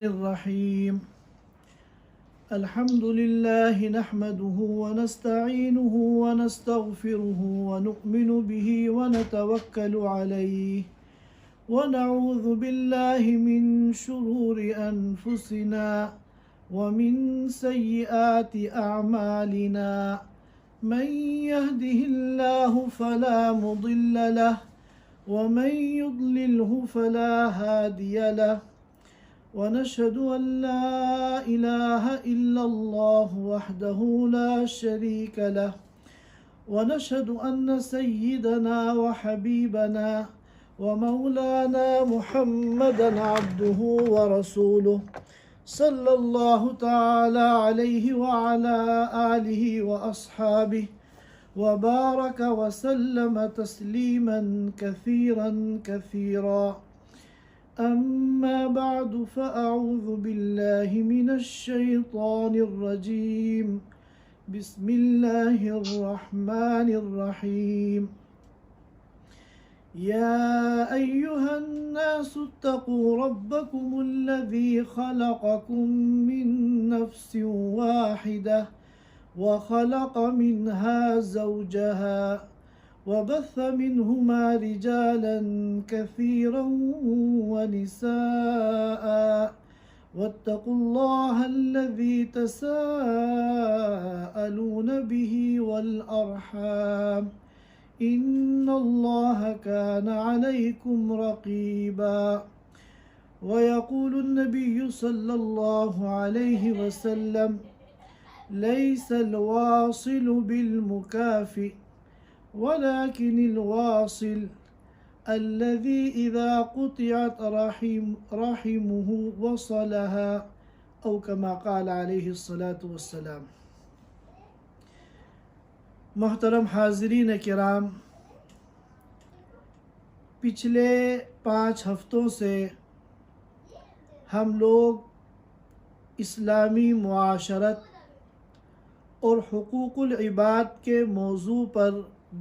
الرحيم. الحمد لله نحمده ونستعينه ونستغفره ونؤمن به ونتوكل عليه ونعوذ بالله من شرور أنفسنا ومن سيئات أعمالنا. من يهده الله فلا مضل له ومن يضلله فلا هادي له. ونشهد أن لا إله إلا الله وحده لا شريك له. ونشهد أن سيدنا وحبيبنا ومولانا محمدا عبده ورسوله صلى الله تعالى عليه وعلى آله وأصحابه وبارك وسلم تسليما كثيرا كثيرا. أما بعد فأعوذ بالله من الشيطان الرجيم. بسم الله الرحمن الرحيم. يا أيها الناس اتقوا ربكم الذي خلقكم من نفس واحدة وخلق منها زوجها وبث منهما رجالا كثيرا ونساء واتقوا الله الذي تساءلون به والأرحام إن الله كان عليكم رقيبا. ويقول النبي صلى الله عليه وسلم: ليس الواصل بالمكافئ ولكن الواصل الذي إذا قطعت رحمه وصلها أو كما قال عليه الصلاة والسلام. محترم حاضرین کرام، پچھلے 5 ہفتوں سے ہم لوگ اسلامی معاشرت اور حقوق العباد کے موضوع پر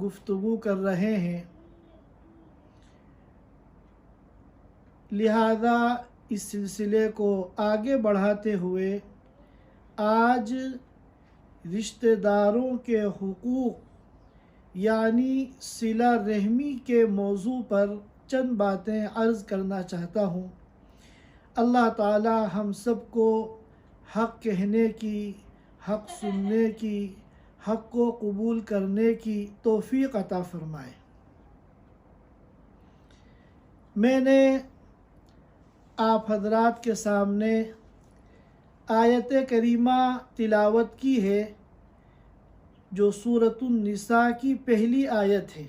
گفتگو کر رہے ہیں، لہذا اس سلسلے کو آگے بڑھاتے ہوئے آج رشتہ داروں کے حقوق یعنی صلہ رحمی کے موضوع پر چند باتیں عرض کرنا چاہتا ہوں۔ اللہ تعالی ہم سب کو حق کہنے کی، حق سننے کی، حق کو قبول کرنے کی توفیق عطا فرمائے۔ میں نے آپ حضرات کے سامنے آیت کریمہ تلاوت کی ہے جو سورۃ النساء کی پہلی آیت ہے۔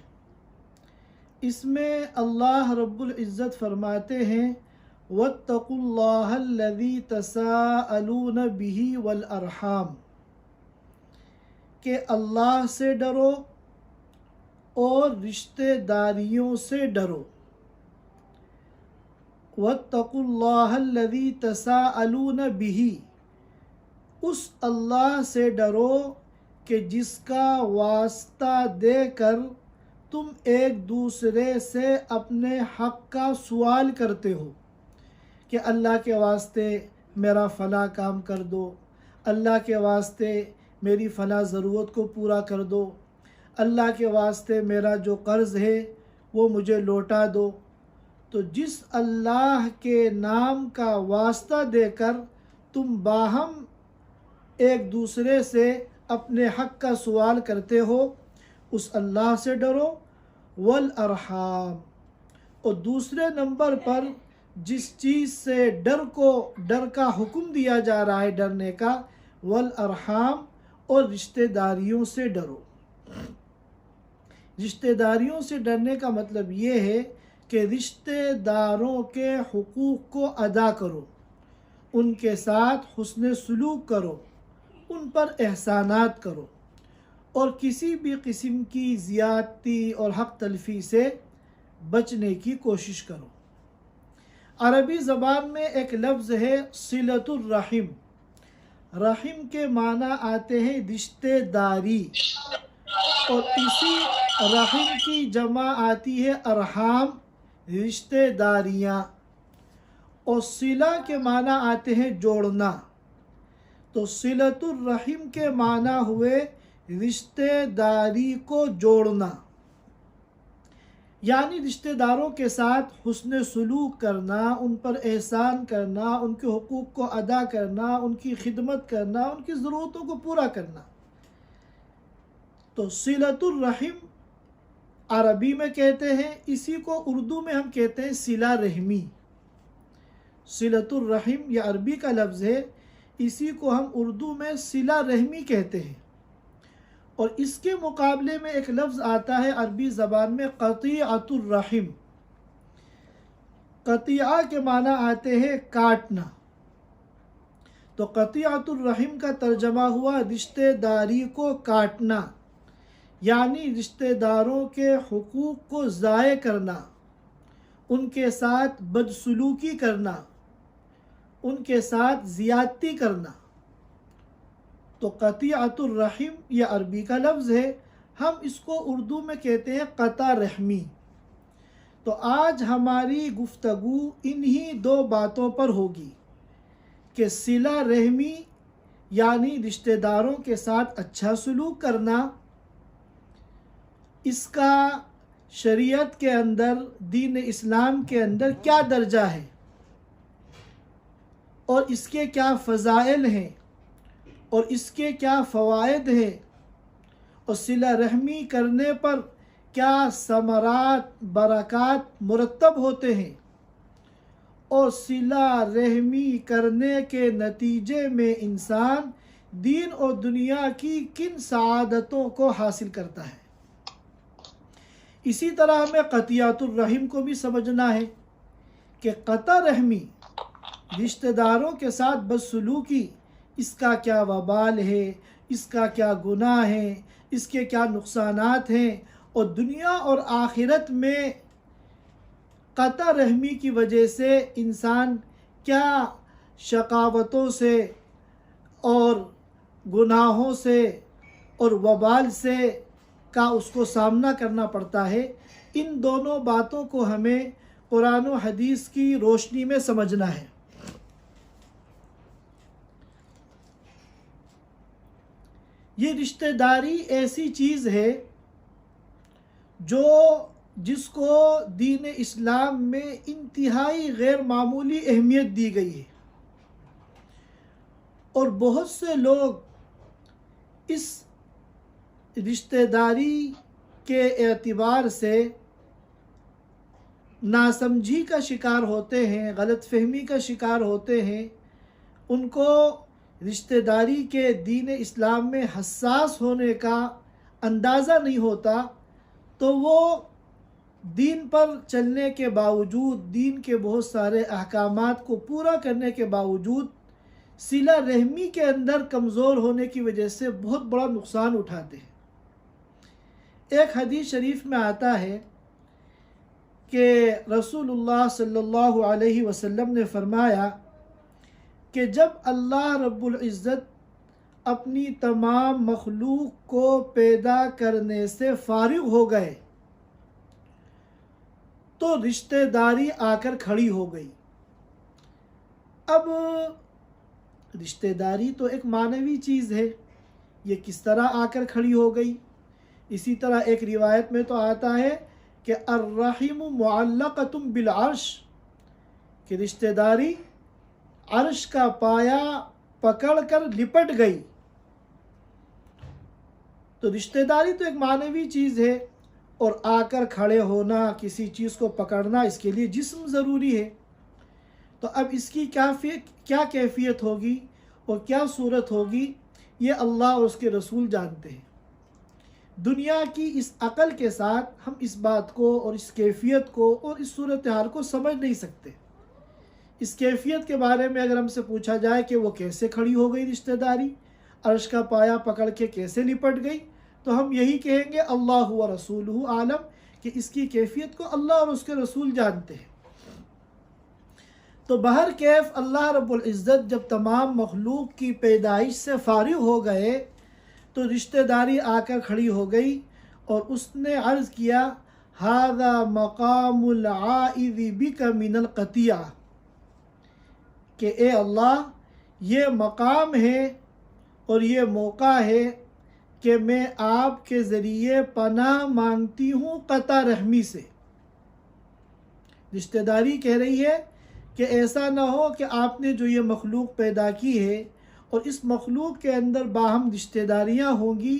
اس میں اللہ رب العزت فرماتے ہیں: وَاتَّقُوا اللَّهَ الَّذِي تَسَاءَلُونَ بِهِ وَالْأَرْحَامَ، کہ اللہ سے ڈرو اور رشتہ داریوں سے ڈرو۔ وَاتَّقُوا اللَّهَ الَّذِي تَسَاءَلُونَ بِهِ، اس اللہ سے ڈرو کہ جس کا واسطہ دے کر تم ایک دوسرے سے اپنے حق کا سوال کرتے ہو کہ اللہ کے واسطے میرا فلاں کام کر دو، اللہ کے واسطے میری فلاں ضرورت کو پورا کر دو، اللہ کے واسطے میرا جو قرض ہے وہ مجھے لوٹا دو۔ تو جس اللہ کے نام کا واسطہ دے کر تم باہم ایک دوسرے سے اپنے حق کا سوال کرتے ہو، اس اللہ سے ڈرو۔ والارحام، اور دوسرے نمبر پر جس چیز سے ڈر کا حکم دیا جا رہا ہے ڈرنے کا، والارحام، اور رشتہ داریوں سے ڈرو۔ رشتہ داریوں سے ڈرنے کا مطلب یہ ہے کہ رشتہ داروں کے حقوق کو ادا کرو، ان کے ساتھ حسن سلوک کرو، ان پر احسانات کرو، اور کسی بھی قسم کی زیادتی اور حق تلفی سے بچنے کی کوشش کرو۔ عربی زبان میں ایک لفظ ہے صلۃ الرحم۔ رحم کے معنی آتے ہیں رشتہ داری، اور اسی رحم کی جمع آتی ہے ارحام، رشتہ داریاں۔ اور صلہ کے معنی آتے ہیں جوڑنا، تو صلۃ الرحم کے معنی ہوئے رشتہ داری کو جوڑنا، یعنی رشتہ داروں کے ساتھ حسن سلوک کرنا، ان پر احسان کرنا، ان کے حقوق کو ادا کرنا، ان کی خدمت کرنا، ان کی ضرورتوں کو پورا کرنا۔ تو صلۃ الرحم عربی میں کہتے ہیں، اسی کو اردو میں ہم کہتے ہیں صلہ رحمی۔ صلۃ الرحم یہ عربی کا لفظ ہے، اسی کو ہم اردو میں صلہ رحمی کہتے ہیں۔ اور اس کے مقابلے میں ایک لفظ آتا ہے عربی زبان میں قطیعۃ الرحم۔ قطیعہ کے معنی آتے ہیں کاٹنا، تو قطیعۃ الرحم کا ترجمہ ہوا رشتہ داری کو کاٹنا، یعنی رشتہ داروں کے حقوق کو ضائع کرنا، ان کے ساتھ بدسلوکی کرنا، ان کے ساتھ زیادتی کرنا۔ تو قطیعۃ الرحم یہ عربی کا لفظ ہے، ہم اس کو اردو میں کہتے ہیں قطع رحمی۔ تو آج ہماری گفتگو انہی دو باتوں پر ہوگی کہ صلہ رحمی یعنی رشتہ داروں کے ساتھ اچھا سلوک کرنا، اس کا شریعت کے اندر، دین اسلام کے اندر کیا درجہ ہے اور اس کے کیا فضائل ہیں اور اس کے کیا فوائد ہیں، اور صلہ رحمی کرنے پر کیا ثمرات برکات مرتب ہوتے ہیں، اور صلہ رحمی کرنے کے نتیجے میں انسان دین اور دنیا کی کن سعادتوں کو حاصل کرتا ہے۔ اسی طرح ہمیں قطیعۃ الرحم کو بھی سمجھنا ہے کہ قطع رحمی، رشتہ داروں کے ساتھ بدسلوکی، اس کا کیا وبال ہے، اس کا کیا گناہ ہے، اس کے کیا نقصانات ہیں، اور دنیا اور آخرت میں قطع رحمی کی وجہ سے انسان کیا شقاوتوں سے اور گناہوں سے اور وبال سے کا اس کو سامنا کرنا پڑتا ہے۔ ان دونوں باتوں کو ہمیں قرآن و حدیث کی روشنی میں سمجھنا ہے۔ یہ رشتہ داری ایسی چیز ہے جس کو دین اسلام میں انتہائی غیر معمولی اہمیت دی گئی ہے، اور بہت سے لوگ اس رشتہ داری کے اعتبار سے ناسمجھی کا شکار ہوتے ہیں، غلط فہمی کا شکار ہوتے ہیں، ان کو رشتہ داری کے دین اسلام میں حساس ہونے کا اندازہ نہیں ہوتا، تو وہ دین پر چلنے کے باوجود، دین کے بہت سارے احکامات کو پورا کرنے کے باوجود صلہ رحمی کے اندر کمزور ہونے کی وجہ سے بہت بڑا نقصان اٹھاتے ہیں۔ ایک حدیث شریف میں آتا ہے کہ رسول اللہ صلی اللہ علیہ وسلم نے فرمایا کہ جب اللہ رب العزت اپنی تمام مخلوق کو پیدا کرنے سے فارغ ہو گئے تو رشتہ داری آ کر کھڑی ہو گئی۔ اب رشتہ داری تو ایک معنوی چیز ہے، یہ کس طرح آ کر کھڑی ہو گئی؟ اسی طرح ایک روایت میں تو آتا ہے کہ الرحم معلقۃ بالعرش، کہ رشتہ داری عرش کا پایا پکڑ کر لپٹ گئی۔ تو رشتہ داری تو ایک معنوی چیز ہے، اور آ کر کھڑے ہونا، کسی چیز کو پکڑنا، اس کے لیے جسم ضروری ہے۔ تو اب اس کی کیا کیفیت ہوگی اور کیا صورت ہوگی، یہ اللہ اور اس کے رسول جانتے ہیں۔ دنیا کی اس عقل کے ساتھ ہم اس بات کو اور اس کیفیت کو اور اس صورتحال کو سمجھ نہیں سکتے۔ اس کیفیت کے بارے میں اگر ہم سے پوچھا جائے کہ وہ کیسے کھڑی ہو گئی رشتہ داری، عرش کا پایا پکڑ کے کیسے لپٹ گئی، تو ہم یہی کہیں گے اللہ و رسولہ عالم، کہ اس کی کیفیت کو اللہ اور اس کے رسول جانتے ہیں۔ تو بہرکیف اللہ رب العزت جب تمام مخلوق کی پیدائش سے فارغ ہو گئے تو رشتہ داری آ کر کھڑی ہو گئی، اور اس نے عرض کیا ھذا مقام العائذ بک من القطیعہ، کہ اے اللہ یہ مقام ہے اور یہ موقع ہے کہ میں آپ کے ذریعے پناہ مانگتی ہوں قطع رحمی سے۔ رشتہ داری کہہ رہی ہے کہ ایسا نہ ہو کہ آپ نے جو یہ مخلوق پیدا کی ہے اور اس مخلوق کے اندر باہم رشتہ داریاں ہوں گی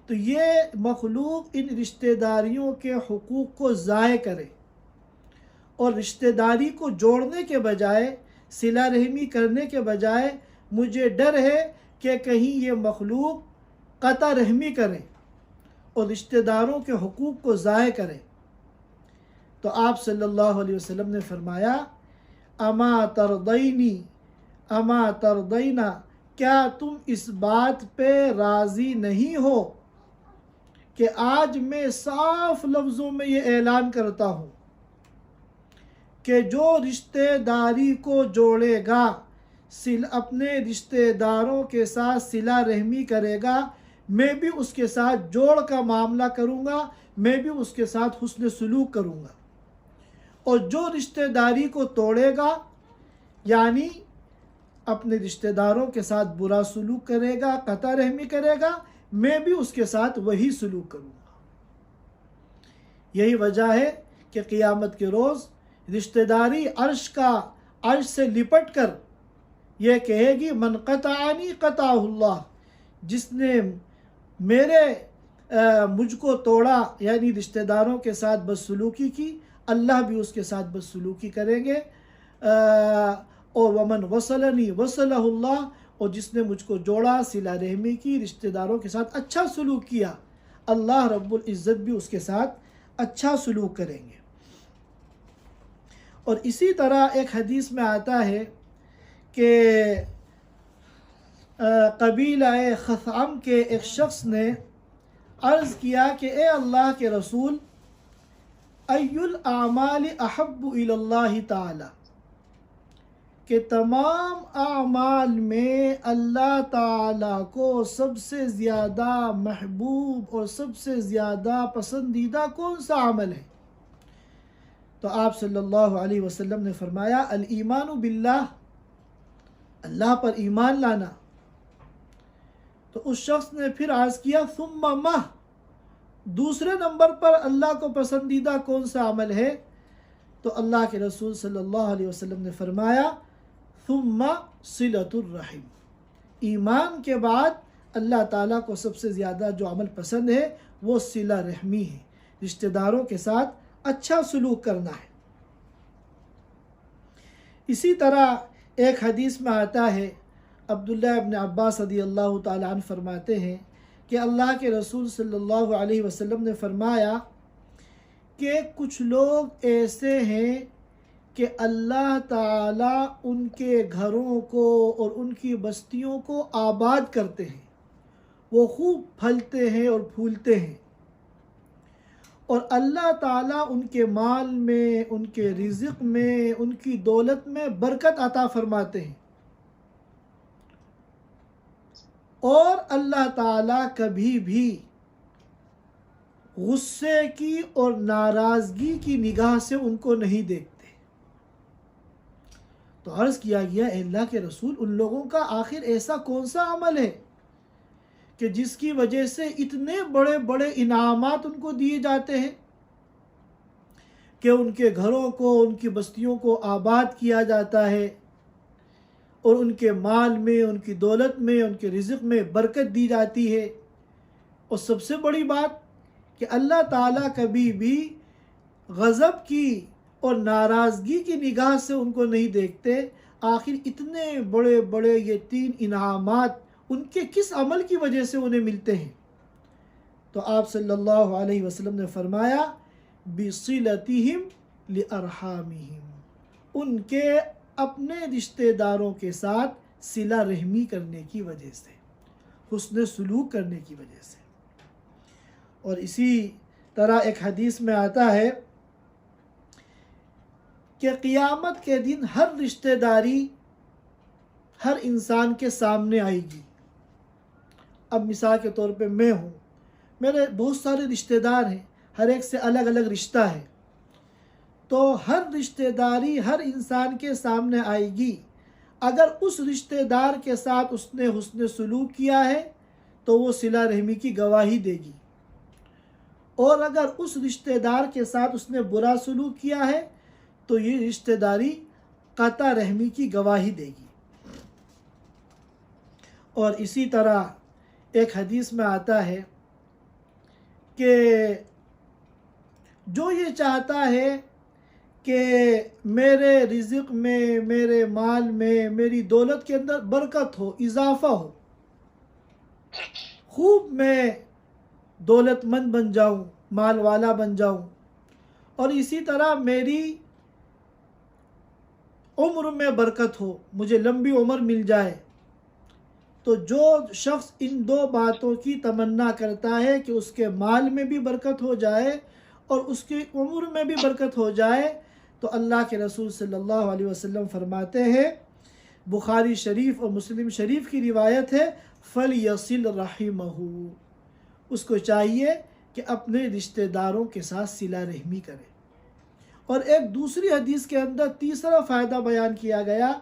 تو یہ مخلوق ان رشتہ داریوں کے حقوق کو ضائع کرے، اور رشتہ داری کو جوڑنے کے بجائے، صلہ رحمی کرنے کے بجائے مجھے ڈر ہے کہ کہیں یہ مخلوق قطع رحمی کریں اور رشتہ داروں کے حقوق کو ضائع کریں۔ تو آپ صلی اللہ علیہ وسلم نے فرمایا اما ترضینی اما ترضینا، کیا تم اس بات پہ راضی نہیں ہو کہ آج میں صاف لفظوں میں یہ اعلان کرتا ہوں کہ جو رشتہ داری کو جوڑے گا، اپنے رشتہ داروں کے ساتھ صلہ رحمی کرے گا، میں بھی اس کے ساتھ جوڑ کا معاملہ کروں گا، میں بھی اس کے ساتھ حسن سلوک کروں گا، اور جو رشتہ داری کو توڑے گا یعنی اپنے رشتہ داروں کے ساتھ برا سلوک کرے گا، قطع رحمی کرے گا، میں بھی اس کے ساتھ وہی سلوک کروں گا۔ یہی وجہ ہے کہ قیامت کے روز رشتہ داری عرش سے لپٹ کر یہ کہے گی من قطعنی قطعہ اللہ، جس نے مجھ کو توڑا یعنی رشتہ داروں کے ساتھ بدسلوکی کی، اللہ بھی اس کے ساتھ بدسلوکی کریں گے، اور ومن وصلنی وصلہ اللہ، اور جس نے مجھ کو جوڑا، صلہ رحمی کی، رشتہ داروں کے ساتھ اچھا سلوک کیا، اللہ رب العزت بھی اس کے ساتھ اچھا سلوک کریں گے۔ اور اسی طرح ایک حدیث میں آتا ہے کہ قبیلہ خثعم کے ایک شخص نے عرض کیا کہ اے اللہ کے رسول، ای الاعمال احب الی اللہ تعالی، کہ تمام اعمال میں اللہ تعالیٰ کو سب سے زیادہ محبوب اور سب سے زیادہ پسندیدہ کون سا عمل ہے؟ تو آپ صلی اللہ علیہ وسلم نے فرمایا الایمان باللہ، اللہ پر ایمان لانا۔ تو اس شخص نے پھر عرض کیا ثم ما، دوسرے نمبر پر اللہ کو پسندیدہ کون سا عمل ہے؟ تو اللہ کے رسول صلی اللہ علیہ وسلم نے فرمایا ثم صلۃ الرحم، ایمان کے بعد اللہ تعالیٰ کو سب سے زیادہ جو عمل پسند ہے وہ صلہ رحمی ہے، رشتہ داروں کے ساتھ اچھا سلوک کرنا ہے۔ اسی طرح ایک حدیث میں آتا ہے، عبداللہ ابن عباس رضی اللہ تعالیٰ عنہ فرماتے ہیں کہ اللہ کے رسول صلی اللہ علیہ وسلم نے فرمایا کہ کچھ لوگ ایسے ہیں کہ اللہ تعالیٰ ان کے گھروں کو اور ان کی بستیوں کو آباد کرتے ہیں، وہ خوب پھلتے ہیں اور پھولتے ہیں، اور اللہ تعالیٰ ان کے مال میں، ان کے رزق میں، ان کی دولت میں برکت عطا فرماتے ہیں، اور اللہ تعالیٰ کبھی بھی غصے کی اور ناراضگی کی نگاہ سے ان کو نہیں دیکھتے۔ تو عرض کیا گیا اے اللہ کے رسول، ان لوگوں کا آخر ایسا کون سا عمل ہے کہ جس کی وجہ سے اتنے بڑے بڑے انعامات ان کو دیے جاتے ہیں کہ ان کے گھروں کو، ان کی بستیوں کو آباد کیا جاتا ہے، اور ان کے مال میں، ان کی دولت میں، ان کے رزق میں برکت دی جاتی ہے، اور سب سے بڑی بات کہ اللہ تعالیٰ کبھی بھی غضب کی اور ناراضگی کی نگاہ سے ان کو نہیں دیکھتے۔ آخر اتنے بڑے بڑے یہ تین انعامات ان کے کس عمل کی وجہ سے انہیں ملتے ہیں؟ تو آپ صلی اللہ علیہ وسلم نے فرمایا بِصِلَتِهِمْ لِأَرْحَامِهِمْ، ان کے اپنے رشتہ داروں کے ساتھ صلہ رحمی کرنے کی وجہ سے، حسن سلوک کرنے کی وجہ سے۔ اور اسی طرح ایک حدیث میں آتا ہے کہ قیامت کے دن ہر رشتہ داری ہر انسان کے سامنے آئے گی۔ اب مثال کے طور پہ میں ہوں، میرے بہت سارے رشتہ دار ہیں، ہر ایک سے الگ الگ رشتہ ہے، تو ہر رشتہ داری ہر انسان کے سامنے آئے گی۔ اگر اس رشتہ دار کے ساتھ اس نے حسن سلوک کیا ہے تو وہ صلہ رحمی کی گواہی دے گی، اور اگر اس رشتہ دار کے ساتھ اس نے برا سلوک کیا ہے تو یہ رشتہ داری قطع رحمی کی گواہی دے گی۔ اور اسی طرح ایک حدیث میں آتا ہے کہ جو یہ چاہتا ہے کہ میرے رزق میں، میرے مال میں، میری دولت کے اندر برکت ہو، اضافہ ہو، خوب میں دولت مند بن جاؤں، مال والا بن جاؤں، اور اسی طرح میری عمر میں برکت ہو، مجھے لمبی عمر مل جائے، تو جو شخص ان دو باتوں کی تمنا کرتا ہے کہ اس کے مال میں بھی برکت ہو جائے اور اس کی عمر میں بھی برکت ہو جائے، تو اللہ کے رسول صلی اللہ علیہ وسلم فرماتے ہیں، بخاری شریف اور مسلم شریف کی روایت ہے، فَلْيَصِلْ رَحِمَهُ، اس کو چاہیے کہ اپنے رشتہ داروں کے ساتھ صلہ رحمی کرے۔ اور ایک دوسری حدیث کے اندر تیسرا فائدہ بیان کیا گیا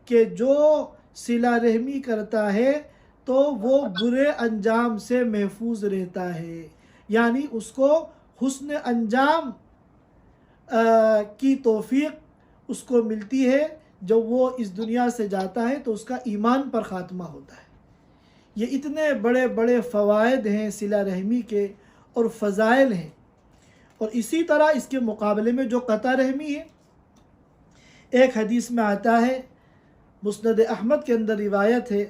کہ جو صلہ رحمی کرتا ہے تو وہ برے انجام سے محفوظ رہتا ہے، یعنی اس کو حسن انجام کی توفیق اس کو ملتی ہے جب وہ اس دنیا سے جاتا ہے تو اس کا ایمان پر خاتمہ ہوتا ہے۔ یہ اتنے بڑے بڑے فوائد ہیں صلہ رحمی کے اور فضائل ہیں۔ اور اسی طرح اس کے مقابلے میں جو قطع رحمی ہے، ایک حدیث میں آتا ہے، مسند احمد کے اندر روایت ہے،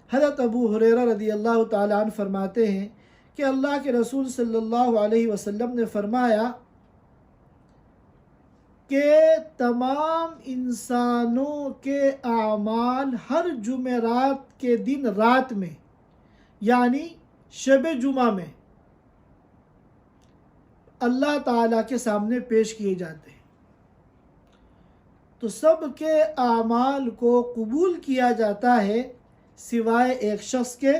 حضرت ابو ہریرہ رضی اللہ تعالیٰ عنہ فرماتے ہیں کہ اللہ کے رسول صلی اللہ علیہ وسلم نے فرمایا کہ تمام انسانوں کے اعمال ہر جمعرات کے دن رات میں، یعنی شب جمعہ میں، اللہ تعالیٰ کے سامنے پیش کیے جاتے ہیں، تو سب کے اعمال کو قبول کیا جاتا ہے سوائے ایک شخص کے،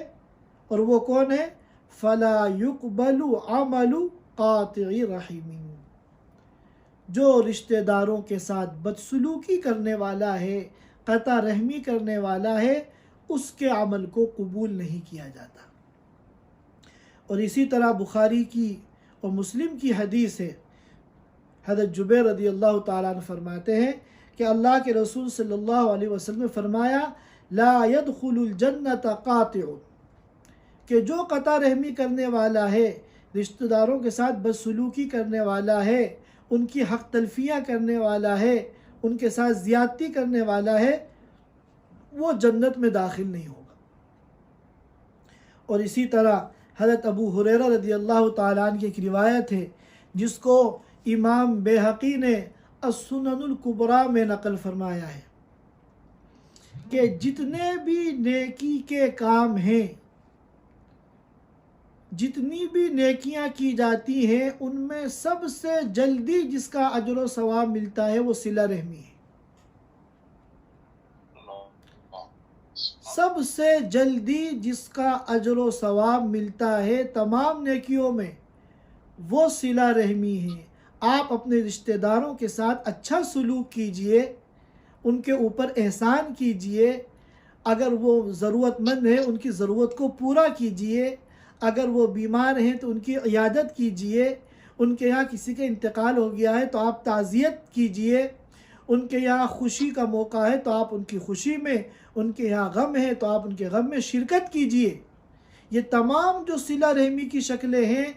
اور وہ کون ہے؟ فَلَا يُقْبَلُ عَمَلُ قَاطِعِ رَحِمٍ، جو رشتہ داروں کے ساتھ بدسلوکی کرنے والا ہے، قطع رحمی کرنے والا ہے، اس کے عمل کو قبول نہیں کیا جاتا۔ اور اسی طرح بخاری کی اور مسلم کی حدیث ہے، حضرت جبیر رضی اللہ تعالیٰ عنہ فرماتے ہیں کہ اللہ کے رسول صلی اللہ علیہ وسلم نے فرمایا، لا يدخل الجنت قاطع، کہ جو قطع رحمی کرنے والا ہے، رشتہ داروں کے ساتھ بدسلوکی کرنے والا ہے، ان کی حق تلفیاں کرنے والا ہے، ان کے ساتھ زیادتی کرنے والا ہے، وہ جنت میں داخل نہیں ہوگا۔ اور اسی طرح حضرت ابو ہریرہ رضی اللہ تعالیٰ عنہ کی ایک روایت ہے جس کو امام بیہقی نے السنن الکبریٰ میں نقل فرمایا ہے کہ جتنے بھی نیکی کے کام ہیں، جتنی بھی نیکیاں کی جاتی ہیں، ان میں سب سے جلدی جس کا اجر و ثواب ملتا ہے وہ صلہ رحمی ہے۔ سب سے جلدی جس کا اجر و ثواب ملتا ہے تمام نیکیوں میں وہ صلہ رحمی ہے۔ آپ اپنے رشتہ داروں کے ساتھ اچھا سلوک کیجئے، ان کے اوپر احسان کیجئے، اگر وہ ضرورت مند ہیں ان کی ضرورت کو پورا کیجئے، اگر وہ بیمار ہیں تو ان کی عیادت کیجئے، ان کے یہاں کسی کا انتقال ہو گیا ہے تو آپ تعزیت کیجئے، ان کے یہاں خوشی کا موقع ہے تو آپ ان کی خوشی میں، ان کے یہاں غم ہے تو آپ ان کے غم میں شرکت کیجئے۔ یہ تمام جو صلہ رحمی کی شکلیں ہیں،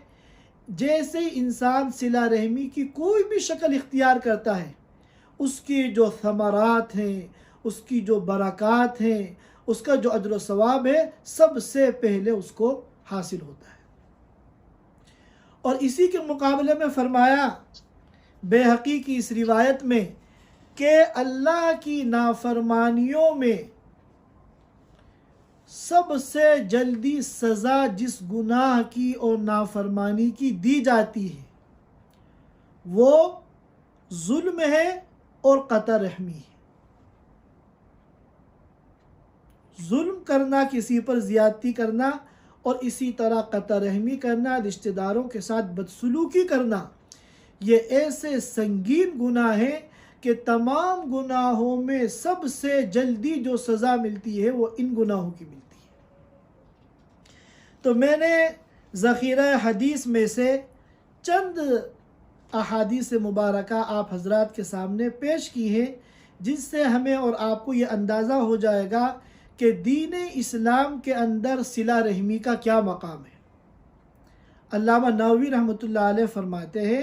جیسے انسان صلہ رحمی کی کوئی بھی شکل اختیار کرتا ہے، اس کی جو ثمرات ہیں، اس کی جو برکات ہیں، اس کا جو اجر و ثواب ہے، سب سے پہلے اس کو حاصل ہوتا ہے۔ اور اسی کے مقابلے میں فرمایا بیہقی کی اس روایت میں کہ اللہ کی نافرمانیوں میں سب سے جلدی سزا جس گناہ کی اور نافرمانی کی دی جاتی ہے وہ ظلم ہے اور قطع رحمی ہے۔ ظلم کرنا، کسی پر زیادتی کرنا، اور اسی طرح قطع رحمی کرنا، رشتہ داروں کے ساتھ بدسلوکی کرنا، یہ ایسے سنگین گناہ ہیں کہ تمام گناہوں میں سب سے جلدی جو سزا ملتی ہے وہ ان گناہوں کی ملتی ہے۔ تو میں نے ذخیرہ حدیث میں سے چند احادیث مبارکہ آپ حضرات کے سامنے پیش کی ہیں، جس سے ہمیں اور آپ کو یہ اندازہ ہو جائے گا کہ دین اسلام کے اندر صلہ رحمی کا کیا مقام ہے۔ علامہ نووی رحمۃ اللہ علیہ فرماتے ہیں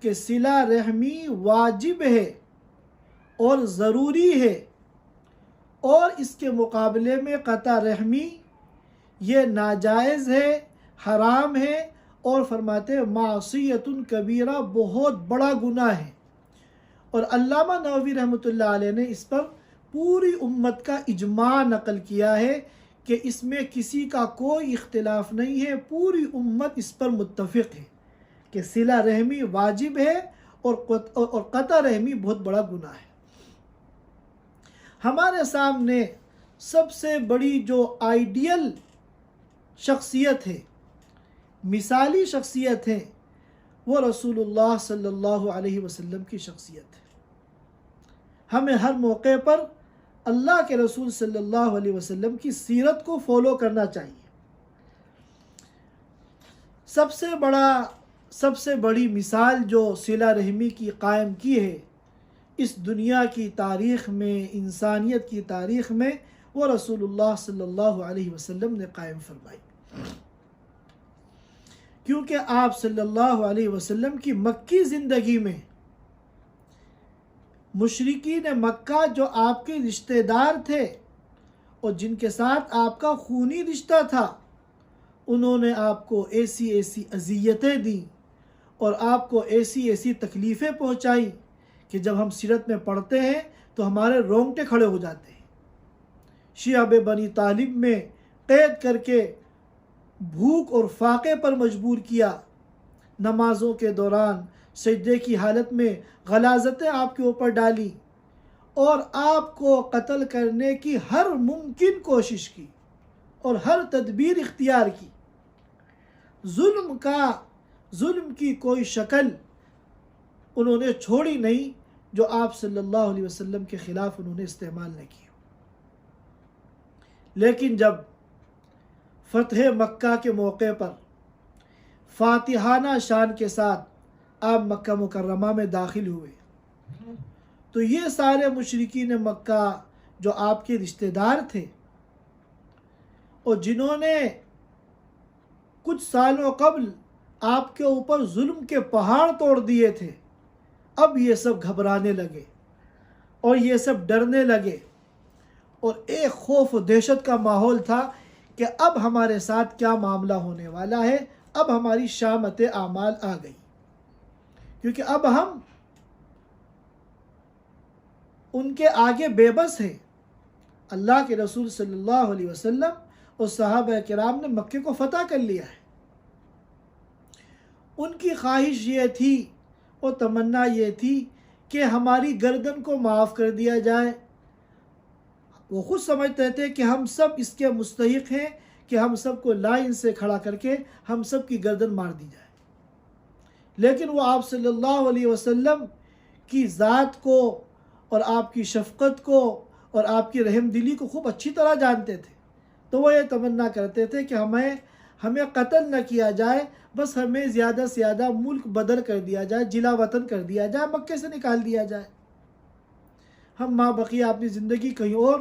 کہ صلہ رحمی واجب ہے اور ضروری ہے، اور اس کے مقابلے میں قطع رحمی یہ ناجائز ہے، حرام ہے، اور فرماتے ہیں معصیت کبیرہ، بہت بڑا گناہ ہے۔ اور علامہ نووی رحمۃ اللہ علیہ نے اس پر پوری امت کا اجماع نقل کیا ہے کہ اس میں کسی کا کوئی اختلاف نہیں ہے، پوری امت اس پر متفق ہے کہ صلہ رحمی واجب ہے اور قطع رحمی بہت بڑا گناہ ہے۔ ہمارے سامنے سب سے بڑی جو آئیڈیل شخصیت ہے، مثالی شخصیت ہے، وہ رسول اللہ صلی اللہ علیہ وسلم کی شخصیت ہے۔ ہمیں ہر موقع پر اللہ کے رسول صلی اللہ علیہ وسلم کی سیرت کو فالو کرنا چاہیے۔ سب سے بڑی مثال جو صلہ رحمی کی قائم کی ہے اس دنیا کی تاریخ میں، انسانیت کی تاریخ میں، وہ رسول اللہ صلی اللہ علیہ وسلم نے قائم فرمائی، کیونکہ آپ صلی اللہ علیہ وسلم کی مکی زندگی میں مشرکین مکہ جو آپ کے رشتہ دار تھے اور جن کے ساتھ آپ کا خونی رشتہ تھا، انہوں نے آپ کو ایسی اذیتیں دیں اور آپ کو ایسی تکلیفیں پہنچائیں کہ جب ہم سیرت میں پڑھتے ہیں تو ہمارے رونگٹے کھڑے ہو جاتے ہیں۔ شیعہ بنی طالب میں قید کر کے بھوک اور فاقے پر مجبور کیا، نمازوں کے دوران سجدے کی حالت میں غلاظتیں آپ کے اوپر ڈالی اور آپ کو قتل کرنے کی ہر ممکن کوشش کی اور ہر تدبیر اختیار کی۔ ظلم کی کوئی شکل انہوں نے چھوڑی نہیں جو آپ صلی اللہ علیہ وسلم کے خلاف انہوں نے استعمال نہ کی۔ لیکن جب فتح مکہ کے موقع پر فاتحانہ شان کے ساتھ آپ مکہ مکرمہ میں داخل ہوئے تو یہ سارے مشرکین مکہ جو آپ کے رشتہ دار تھے اور جنہوں نے کچھ سالوں قبل آپ کے اوپر ظلم کے پہاڑ توڑ دیے تھے، اب یہ سب گھبرانے لگے اور یہ سب ڈرنے لگے، اور ایک خوف و دہشت کا ماحول تھا کہ اب ہمارے ساتھ کیا معاملہ ہونے والا ہے، اب ہماری شامت اعمال آ گئی، کیونکہ اب ہم ان کے آگے بے بس ہیں۔ اللہ کے رسول صلی اللہ علیہ وسلم اور صحابہ کرام نے مکے کو فتح کر لیا ہے۔ ان کی خواہش یہ تھی اور تمنا یہ تھی کہ ہماری گردن کو معاف کر دیا جائے۔ وہ خود سمجھتے تھے کہ ہم سب اس کے مستحق ہیں کہ ہم سب کو لائن سے کھڑا کر کے ہم سب کی گردن مار دی جائے، لیکن وہ آپ صلی اللہ علیہ وسلم کی ذات کو اور آپ کی شفقت کو اور آپ کی رحم دلی کو خوب اچھی طرح جانتے تھے، تو وہ یہ تمنا کرتے تھے کہ ہمیں قتل نہ کیا جائے، بس ہمیں زیادہ سے زیادہ ملک بدل کر دیا جائے، جلا وطن کر دیا جائے، مکے سے نکال دیا جائے، ہم ماں بقیہ اپنی زندگی کہیں اور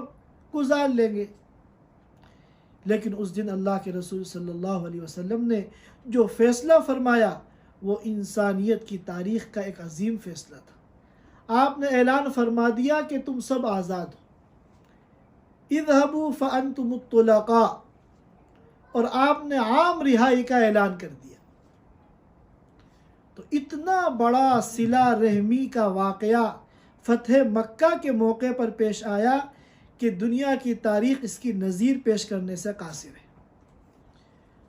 گزار لیں گے۔ لیکن اس دن اللہ کے رسول صلی اللہ علیہ وسلم نے جو فیصلہ فرمایا وہ انسانیت کی تاریخ کا ایک عظیم فیصلہ تھا۔ آپ نے اعلان فرما دیا کہ تم سب آزاد ہو، اذهبوا فانتم الطلقاء، اور آپ نے عام رہائی کا اعلان کر دیا۔ تو اتنا بڑا صلہ رحمی کا واقعہ فتح مکہ کے موقع پر پیش آیا کہ دنیا کی تاریخ اس کی نظیر پیش کرنے سے قاصر ہے۔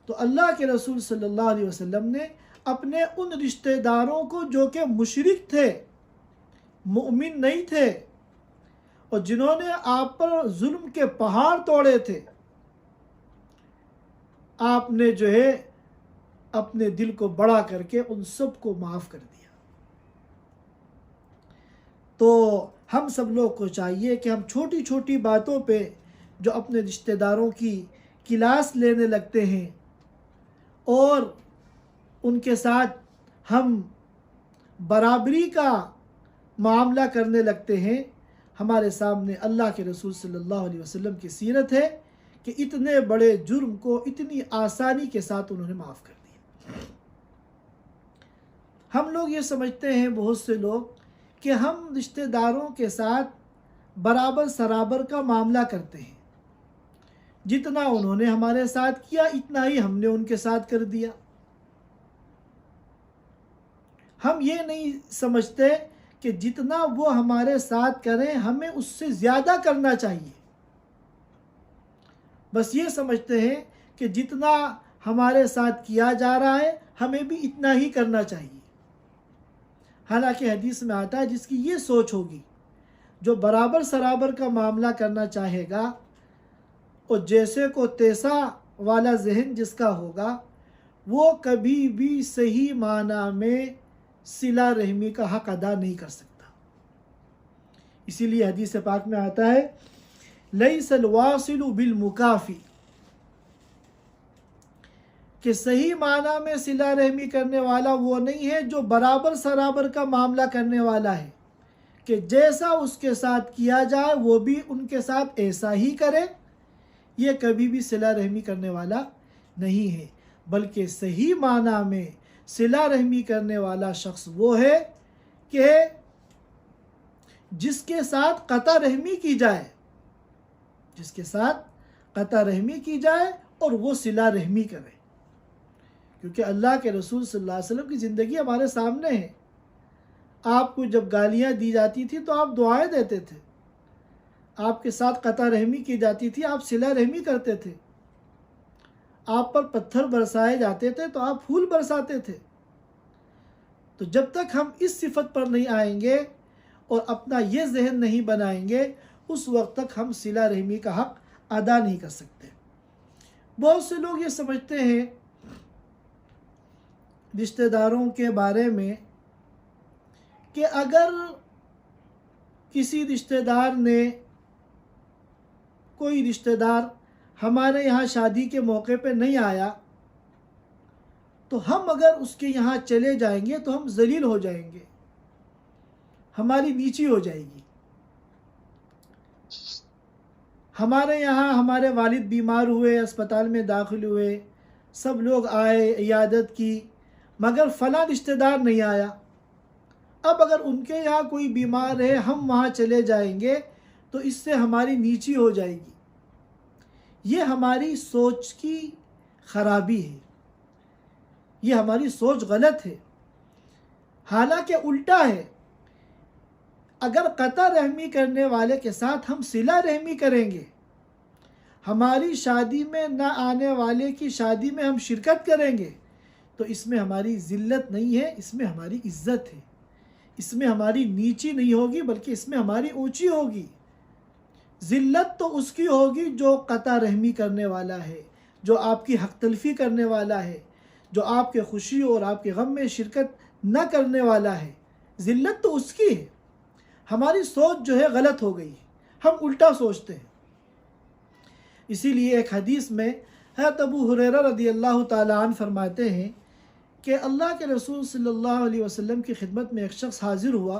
تو اللہ کے رسول صلی اللہ علیہ وسلم نے اپنے ان رشتہ داروں کو جو کہ مشرک تھے، مؤمن نہیں تھے، اور جنہوں نے آپ پر ظلم کے پہاڑ توڑے تھے، آپ نے جو ہے اپنے دل کو بڑا کر کے ان سب کو معاف کر دیا۔ تو ہم سب لوگ کو چاہیے کہ ہم چھوٹی چھوٹی باتوں پہ جو اپنے رشتہ داروں کی کلاس لینے لگتے ہیں اور ان کے ساتھ ہم برابری کا معاملہ کرنے لگتے ہیں، ہمارے سامنے اللہ کے رسول صلی اللہ علیہ وسلم کی سیرت ہے کہ اتنے بڑے جرم کو اتنی آسانی کے ساتھ انہوں نے معاف کر دیا۔ ہم لوگ یہ سمجھتے ہیں، بہت سے لوگ، کہ ہم رشتہ داروں کے ساتھ برابر سرابر کا معاملہ کرتے ہیں، جتنا انہوں نے ہمارے ساتھ کیا اتنا ہی ہم نے ان کے ساتھ کر دیا۔ ہم یہ نہیں سمجھتے کہ جتنا وہ ہمارے ساتھ کریں ہمیں اس سے زیادہ کرنا چاہیے، بس یہ سمجھتے ہیں کہ جتنا ہمارے ساتھ کیا جا رہا ہے ہمیں بھی اتنا ہی کرنا چاہیے۔ حالانکہ حدیث میں آتا ہے جس کی یہ سوچ ہوگی، جو برابر سرابر کا معاملہ کرنا چاہے گا اور جیسے کو تیسا والا ذہن جس کا ہوگا، وہ کبھی بھی صحیح معنی میں صلہ رحمی کا حق ادا نہیں کر سکتا۔ اسی لیے حدیث پاک میں آتا ہے لیس الواصل بالمکافی، کہ صحیح معنی میں صلہ رحمی کرنے والا وہ نہیں ہے جو برابر سرابر کا معاملہ کرنے والا ہے، کہ جیسا اس کے ساتھ کیا جائے وہ بھی ان کے ساتھ ایسا ہی کرے۔ یہ کبھی بھی صلہ رحمی کرنے والا نہیں ہے، بلکہ صحیح معنی میں صلہ رحمی کرنے والا شخص وہ ہے کہ جس کے ساتھ قطع رحمی کی جائے، جس کے ساتھ قطع رحمی کی جائے اور وہ صلہ رحمی کرے، کیونکہ اللہ کے رسول صلی اللہ علیہ وسلم کی زندگی ہمارے سامنے ہے۔ آپ کو جب گالیاں دی جاتی تھی تو آپ دعائیں دیتے تھے، آپ کے ساتھ قطع رحمی کی جاتی تھی آپ صلہ رحمی کرتے تھے، آپ پر پتھر برسائے جاتے تھے تو آپ پھول برساتے تھے۔ تو جب تک ہم اس صفت پر نہیں آئیں گے اور اپنا یہ ذہن نہیں بنائیں گے، اس وقت تک ہم صلہ رحمی کا حق ادا نہیں کر سکتے۔ بہت سے لوگ یہ سمجھتے ہیں رشتہ داروں کے بارے میں کہ اگر کسی رشتہ دار نے، کوئی رشتہ دار ہمارے یہاں شادی کے موقع پہ نہیں آیا تو ہم اگر اس کے یہاں چلے جائیں گے تو ہم ذلیل ہو جائیں گے، ہماری نیچی ہو جائے گی۔ ہمارے یہاں ہمارے والد بیمار ہوئے، اسپتال میں داخل ہوئے، سب لوگ آئے، عیادت کی، مگر فلاں رشتہ دار نہیں آیا۔ اب اگر ان کے یہاں کوئی بیمار ہے ہم وہاں چلے جائیں گے تو اس سے ہماری نیچی ہو جائے گی۔ یہ ہماری سوچ کی خرابی ہے، یہ ہماری سوچ غلط ہے۔ حالانکہ الٹا ہے، اگر قطع رحمی کرنے والے کے ساتھ ہم صلہ رحمی کریں گے، ہماری شادی میں نہ آنے والے کی شادی میں ہم شرکت کریں گے، تو اس میں ہماری ذلت نہیں ہے، اس میں ہماری عزت ہے، اس میں ہماری نیچی نہیں ہوگی بلکہ اس میں ہماری اونچی ہوگی۔ ذلت تو اس کی ہوگی جو قطع رحمی کرنے والا ہے، جو آپ کی حق تلفی کرنے والا ہے، جو آپ کے خوشی اور آپ کے غم میں شرکت نہ کرنے والا ہے، ذلت تو اس کی ہے۔ ہماری سوچ جو ہے غلط ہو گئی ہے، ہم الٹا سوچتے ہیں۔ اسی لیے ایک حدیث میں حضرت ابو ہریرہ رضی اللہ تعالیٰ عنہ فرماتے ہیں کہ اللہ کے رسول صلی اللہ علیہ وسلم کی خدمت میں ایک شخص حاضر ہوا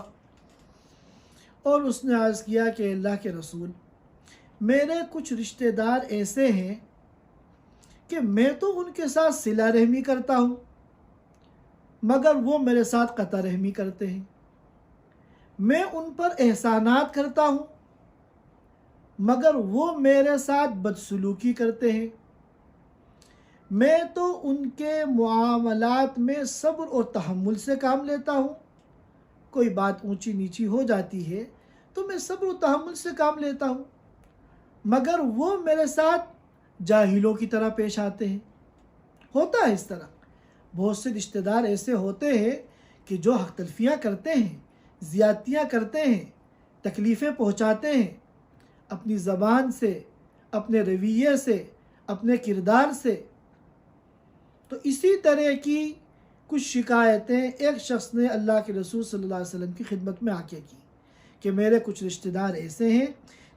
اور اس نے عرض کیا کہ اللہ کے رسول، میرے کچھ رشتہ دار ایسے ہیں کہ میں تو ان کے ساتھ صلہ رحمی کرتا ہوں مگر وہ میرے ساتھ قطع رحمی کرتے ہیں، میں ان پر احسانات کرتا ہوں مگر وہ میرے ساتھ بدسلوکی کرتے ہیں، میں تو ان کے معاملات میں صبر اور تحمل سے کام لیتا ہوں، کوئی بات اونچی نیچی ہو جاتی ہے تو میں صبر و تحمل سے کام لیتا ہوں، مگر وہ میرے ساتھ جاہلوں کی طرح پیش آتے ہیں۔ ہوتا ہے اس طرح، بہت سے رشتہ دار ایسے ہوتے ہیں کہ جو حق تلفیاں کرتے ہیں، زیادتیاں کرتے ہیں، تکلیفیں پہنچاتے ہیں، اپنی زبان سے، اپنے رویے سے، اپنے کردار سے۔ تو اسی طرح کی کچھ شکایتیں ایک شخص نے اللہ کے رسول صلی اللہ علیہ وسلم کی خدمت میں آ کے کی کہ میرے کچھ رشتہ دار ایسے ہیں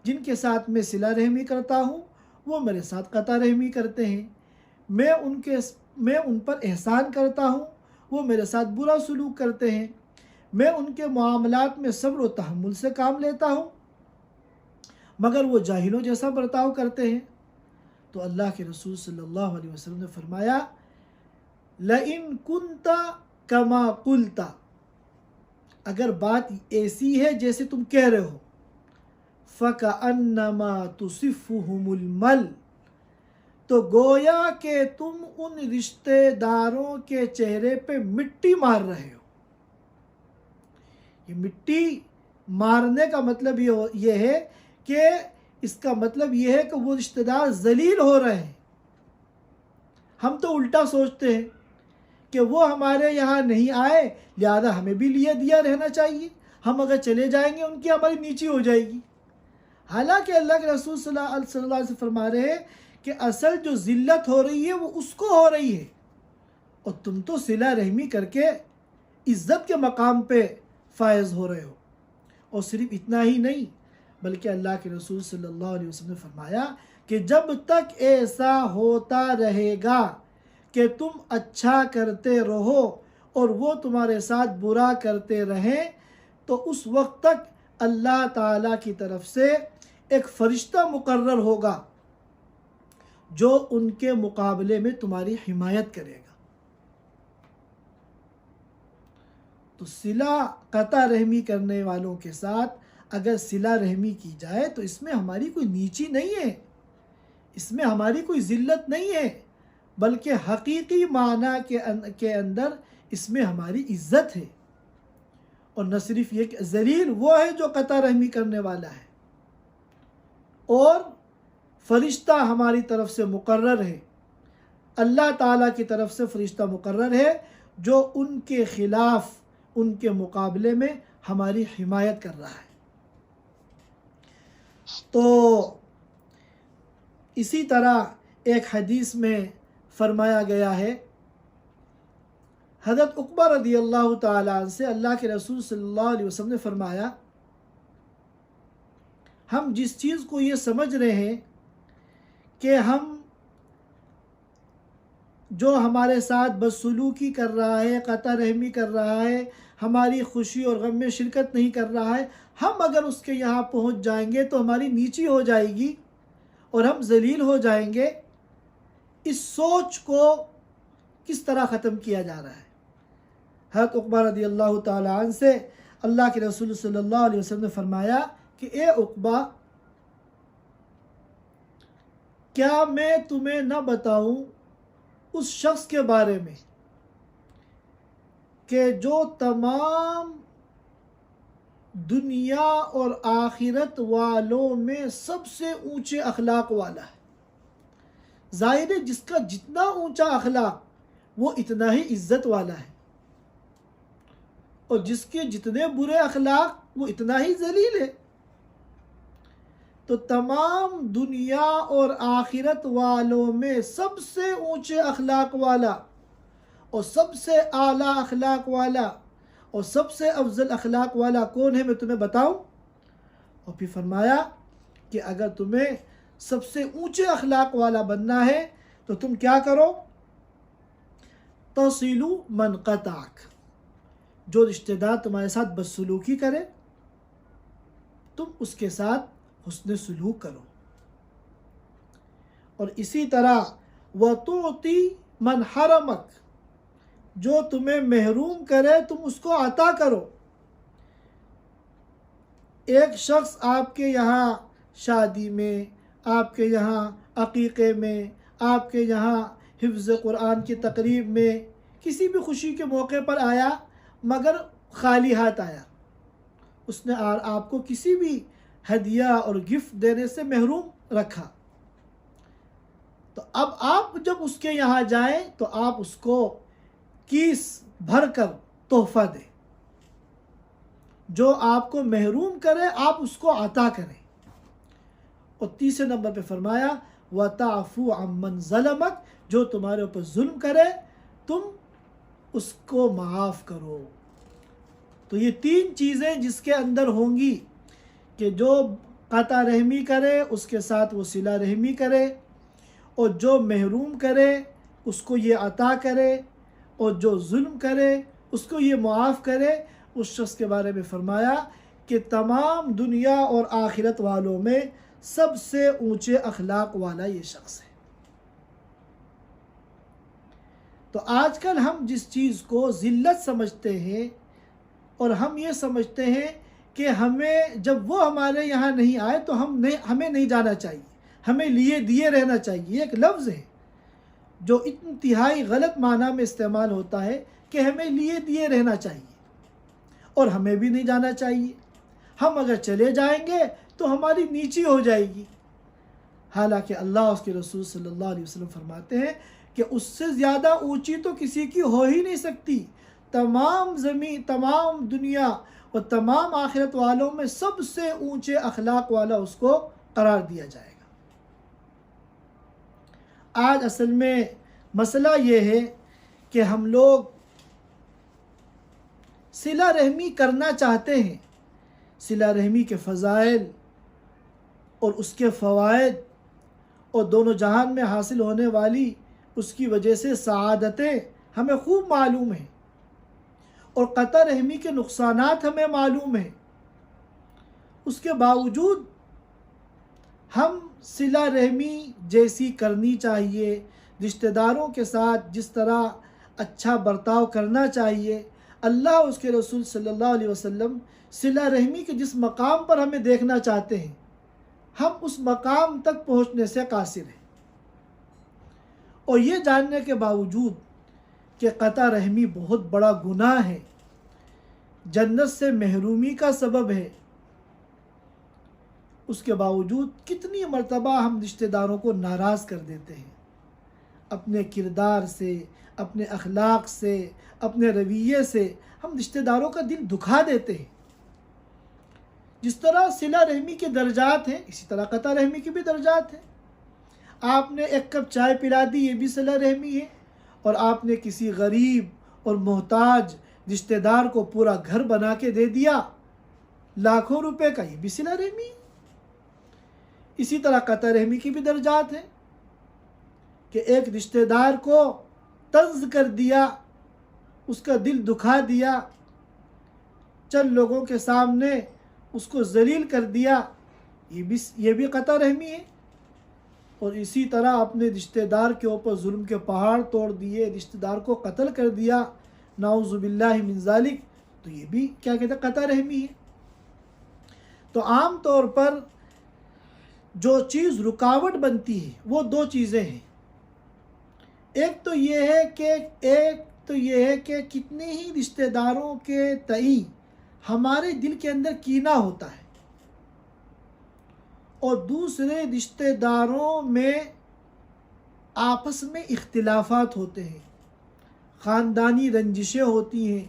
جن کے ساتھ میں صلہ رحمی کرتا ہوں، وہ میرے ساتھ قطع رحمی کرتے ہیں، میں ان پر احسان کرتا ہوں، وہ میرے ساتھ برا سلوک کرتے ہیں، میں ان کے معاملات میں صبر و تحمل سے کام لیتا ہوں، مگر وہ جاہلوں جیسا برتاؤ کرتے ہیں۔ تو اللہ کے رسول صلی اللہ علیہ وسلم نے فرمایا لَإِن كُنْتَ كَمَا قُلْتَ، اگر بات ایسی ہے جیسے تم کہہ رہے ہو، فَكَأَنَّمَا تُصِفُّهُمُ الْمَلْ، تو گویا کہ تم ان رشتہ داروں کے چہرے پہ مٹی مار رہے ہو۔ یہ مٹی مارنے کا مطلب یہ ہے کہ اس کا مطلب یہ ہے کہ وہ رشتہ دار ذلیل ہو رہے ہیں۔ ہم تو الٹا سوچتے ہیں کہ وہ ہمارے یہاں نہیں آئے لہذا ہمیں بھی لیے دیا رہنا چاہیے، ہم اگر چلے جائیں گے ان کی ہماری نیچی ہو جائے گی۔ حالانکہ اللہ کے رسول صلی اللہ علیہ وسلم فرما رہے ہیں کہ اصل جو ذلت ہو رہی ہے وہ اس کو ہو رہی ہے، اور تم تو صلہ رحمی کر کے عزت کے مقام پہ فائز ہو رہے ہو۔ اور صرف اتنا ہی نہیں بلکہ اللہ کے رسول صلی اللہ علیہ وسلم نے فرمایا کہ جب تک ایسا ہوتا رہے گا کہ تم اچھا کرتے رہو اور وہ تمہارے ساتھ برا کرتے رہیں، تو اس وقت تک اللہ تعالیٰ کی طرف سے ایک فرشتہ مقرر ہوگا جو ان کے مقابلے میں تمہاری حمایت کرے گا۔ تو صلہ قطع رحمی کرنے والوں کے ساتھ اگر صلہ رحمی کی جائے تو اس میں ہماری کوئی نیچی نہیں ہے، اس میں ہماری کوئی ذلت نہیں ہے، بلکہ حقیقی معنی کے اندر اس میں ہماری عزت ہے۔ اور نہ صرف یہ کہ ذلیل وہ ہے جو قطع رحمی کرنے والا ہے، اور فرشتہ ہماری طرف سے مقرر ہے، اللہ تعالیٰ کی طرف سے فرشتہ مقرر ہے جو ان کے خلاف، ان کے مقابلے میں ہماری حمایت کر رہا ہے۔ تو اسی طرح ایک حدیث میں فرمایا گیا ہے، حضرت عقبہ رضی اللہ تعالیٰ عنہ سے اللہ کے رسول صلی اللہ علیہ وسلم نے فرمایا، ہم جس چیز کو یہ سمجھ رہے ہیں کہ ہم جو ہمارے ساتھ بدسلوکی کر رہا ہے، قطع رحمی کر رہا ہے، ہماری خوشی اور غم میں شرکت نہیں کر رہا ہے، ہم اگر اس کے یہاں پہنچ جائیں گے تو ہماری نیچی ہو جائے گی اور ہم ذلیل ہو جائیں گے۔ اس سوچ کو کس طرح ختم کیا جا رہا ہے؟ حضرت عقبہ رضی اللہ تعالیٰ عنہ سے اللہ کے رسول صلی اللہ علیہ وسلم نے فرمایا کہ اے عقبہ، کیا میں تمہیں نہ بتاؤں اس شخص کے بارے میں کہ جو تمام دنیا اور آخرت والوں میں سب سے اونچے اخلاق والا ہے؟ ظاہر ہے جس کا جتنا اونچا اخلاق وہ اتنا ہی عزت والا ہے، اور جس کے جتنے برے اخلاق وہ اتنا ہی ذلیل ہے۔ تو تمام دنیا اور آخرت والوں میں سب سے اونچے اخلاق والا اور سب سے اعلیٰ اخلاق والا اور سب سے افضل اخلاق والا کون ہے میں تمہیں بتاؤں؟ اور پھر فرمایا کہ اگر تمہیں سب سے اونچے اخلاق والا بننا ہے تو تم کیا کرو؟ تَصِلُ مَنْ قَطَعَكَ، جو رشتہ دار تمہارے ساتھ بدسلوکی کرے تم اس کے ساتھ حسن سلوک کرو۔ اور اسی طرح وَتُعْطِي مَنْ حَرَمَكَ، جو تمہیں محروم کرے تم اس کو عطا کرو۔ ایک شخص آپ کے یہاں شادی میں، آپ کے یہاں عقیقے میں، آپ کے یہاں حفظ قرآن کی تقریب میں، کسی بھی خوشی کے موقع پر آیا مگر خالی ہاتھ آیا، اس نے آپ کو کسی بھی ہدیہ اور گفٹ دینے سے محروم رکھا، تو اب آپ جب اس کے یہاں جائیں تو آپ اس کو کیس بھر کر تحفہ دیں، جو آپ کو محروم کرے آپ اس کو عطا کریں۔ اور تیسرے نمبر پہ فرمایا وَتَعْفُوا عَمَّنْ ظَلَمَكَ، جو تمہارے اوپر ظلم کرے تم اس کو معاف کرو۔ تو یہ تین چیزیں جس کے اندر ہوں گی کہ جو قطع رحمی کرے اس کے ساتھ وہ صلہ رحمی کرے، اور جو محروم کرے اس کو یہ عطا کرے، اور جو ظلم کرے اس کو یہ معاف کرے۔ اس شخص کے بارے میں فرمایا کہ تمام دنیا اور آخرت والوں میں سب سے اونچے اخلاق والا یہ شخص ہے۔ تو آج کل ہم جس چیز کو ذلت سمجھتے ہیں، اور ہم یہ سمجھتے ہیں کہ ہمیں جب وہ ہمارے یہاں نہیں آئے تو ہمیں نہیں جانا چاہیے، ہمیں لیے دیے رہنا چاہیے۔ یہ ایک لفظ ہے جو انتہائی غلط معنی میں استعمال ہوتا ہے کہ ہمیں لیے دیے رہنا چاہیے، اور ہمیں بھی نہیں جانا چاہیے۔ ہم اگر چلے جائیں گے تو ہماری نیچی ہو جائے گی، حالانکہ اللہ اس کے رسول صلی اللہ علیہ وسلم فرماتے ہیں کہ اس سے زیادہ اونچی تو کسی کی ہو ہی نہیں سکتی۔ تمام زمین، تمام دنیا اور تمام آخرت والوں میں سب سے اونچے اخلاق والا اس کو قرار دیا جائے گا۔ آج اصل میں مسئلہ یہ ہے کہ ہم لوگ صلہ رحمی کرنا چاہتے ہیں، صلہ رحمی کے فضائل اور اس کے فوائد اور دونوں جہان میں حاصل ہونے والی اس کی وجہ سے سعادتیں ہمیں خوب معلوم ہیں، اور قطع رحمی کے نقصانات ہمیں معلوم ہیں۔ اس کے باوجود ہم صلہ رحمی جیسی کرنی چاہیے، رشتہ داروں کے ساتھ جس طرح اچھا برتاؤ کرنا چاہیے، اللہ اس کے رسول صلی اللہ علیہ وسلم صلہ رحمی کے جس مقام پر ہمیں دیکھنا چاہتے ہیں، ہم اس مقام تک پہنچنے سے قاصر ہیں۔ اور یہ جاننے کے باوجود کہ قطع رحمی بہت بڑا گناہ ہے، جنت سے محرومی کا سبب ہے، اس کے باوجود کتنی مرتبہ ہم رشتہ داروں کو ناراض کر دیتے ہیں، اپنے کردار سے، اپنے اخلاق سے، اپنے رویے سے ہم رشتہ داروں کا دل دکھا دیتے ہیں۔ جس طرح صلہ رحمی کے درجات ہیں، اسی طرح قطع رحمی کے بھی درجات ہیں۔ آپ نے ایک کپ چائے پلا دی، یہ بھی صلہ رحمی ہے، اور آپ نے کسی غریب اور محتاج رشتہ دار کو پورا گھر بنا کے دے دیا لاکھوں روپے کا، یہ بھی صلہ رحمی ہے۔ اسی طرح قطع رحمی کی بھی درجات ہیں کہ ایک رشتہ دار کو طنز کر دیا، اس کا دل دکھا دیا، چند لوگوں کے سامنے اس کو ذلیل کر دیا، یہ بھی قطع رحمی ہے۔ اور اسی طرح اپنے رشتہ دار کے اوپر ظلم کے پہاڑ توڑ دیے، رشتہ دار کو قتل کر دیا، نعوذ باللہ من ذالک، تو یہ بھی کیا کہتے ہیں، قطع رحمی ہے۔ تو عام طور پر جو چیز رکاوٹ بنتی ہے وہ دو چیزیں ہیں۔ ایک تو یہ ہے کہ کتنے ہی رشتہ داروں کے تئیں ہمارے دل کے اندر کینہ ہوتا ہے، اور دوسرے رشتہ داروں میں آپس میں اختلافات ہوتے ہیں، خاندانی رنجشیں ہوتی ہیں۔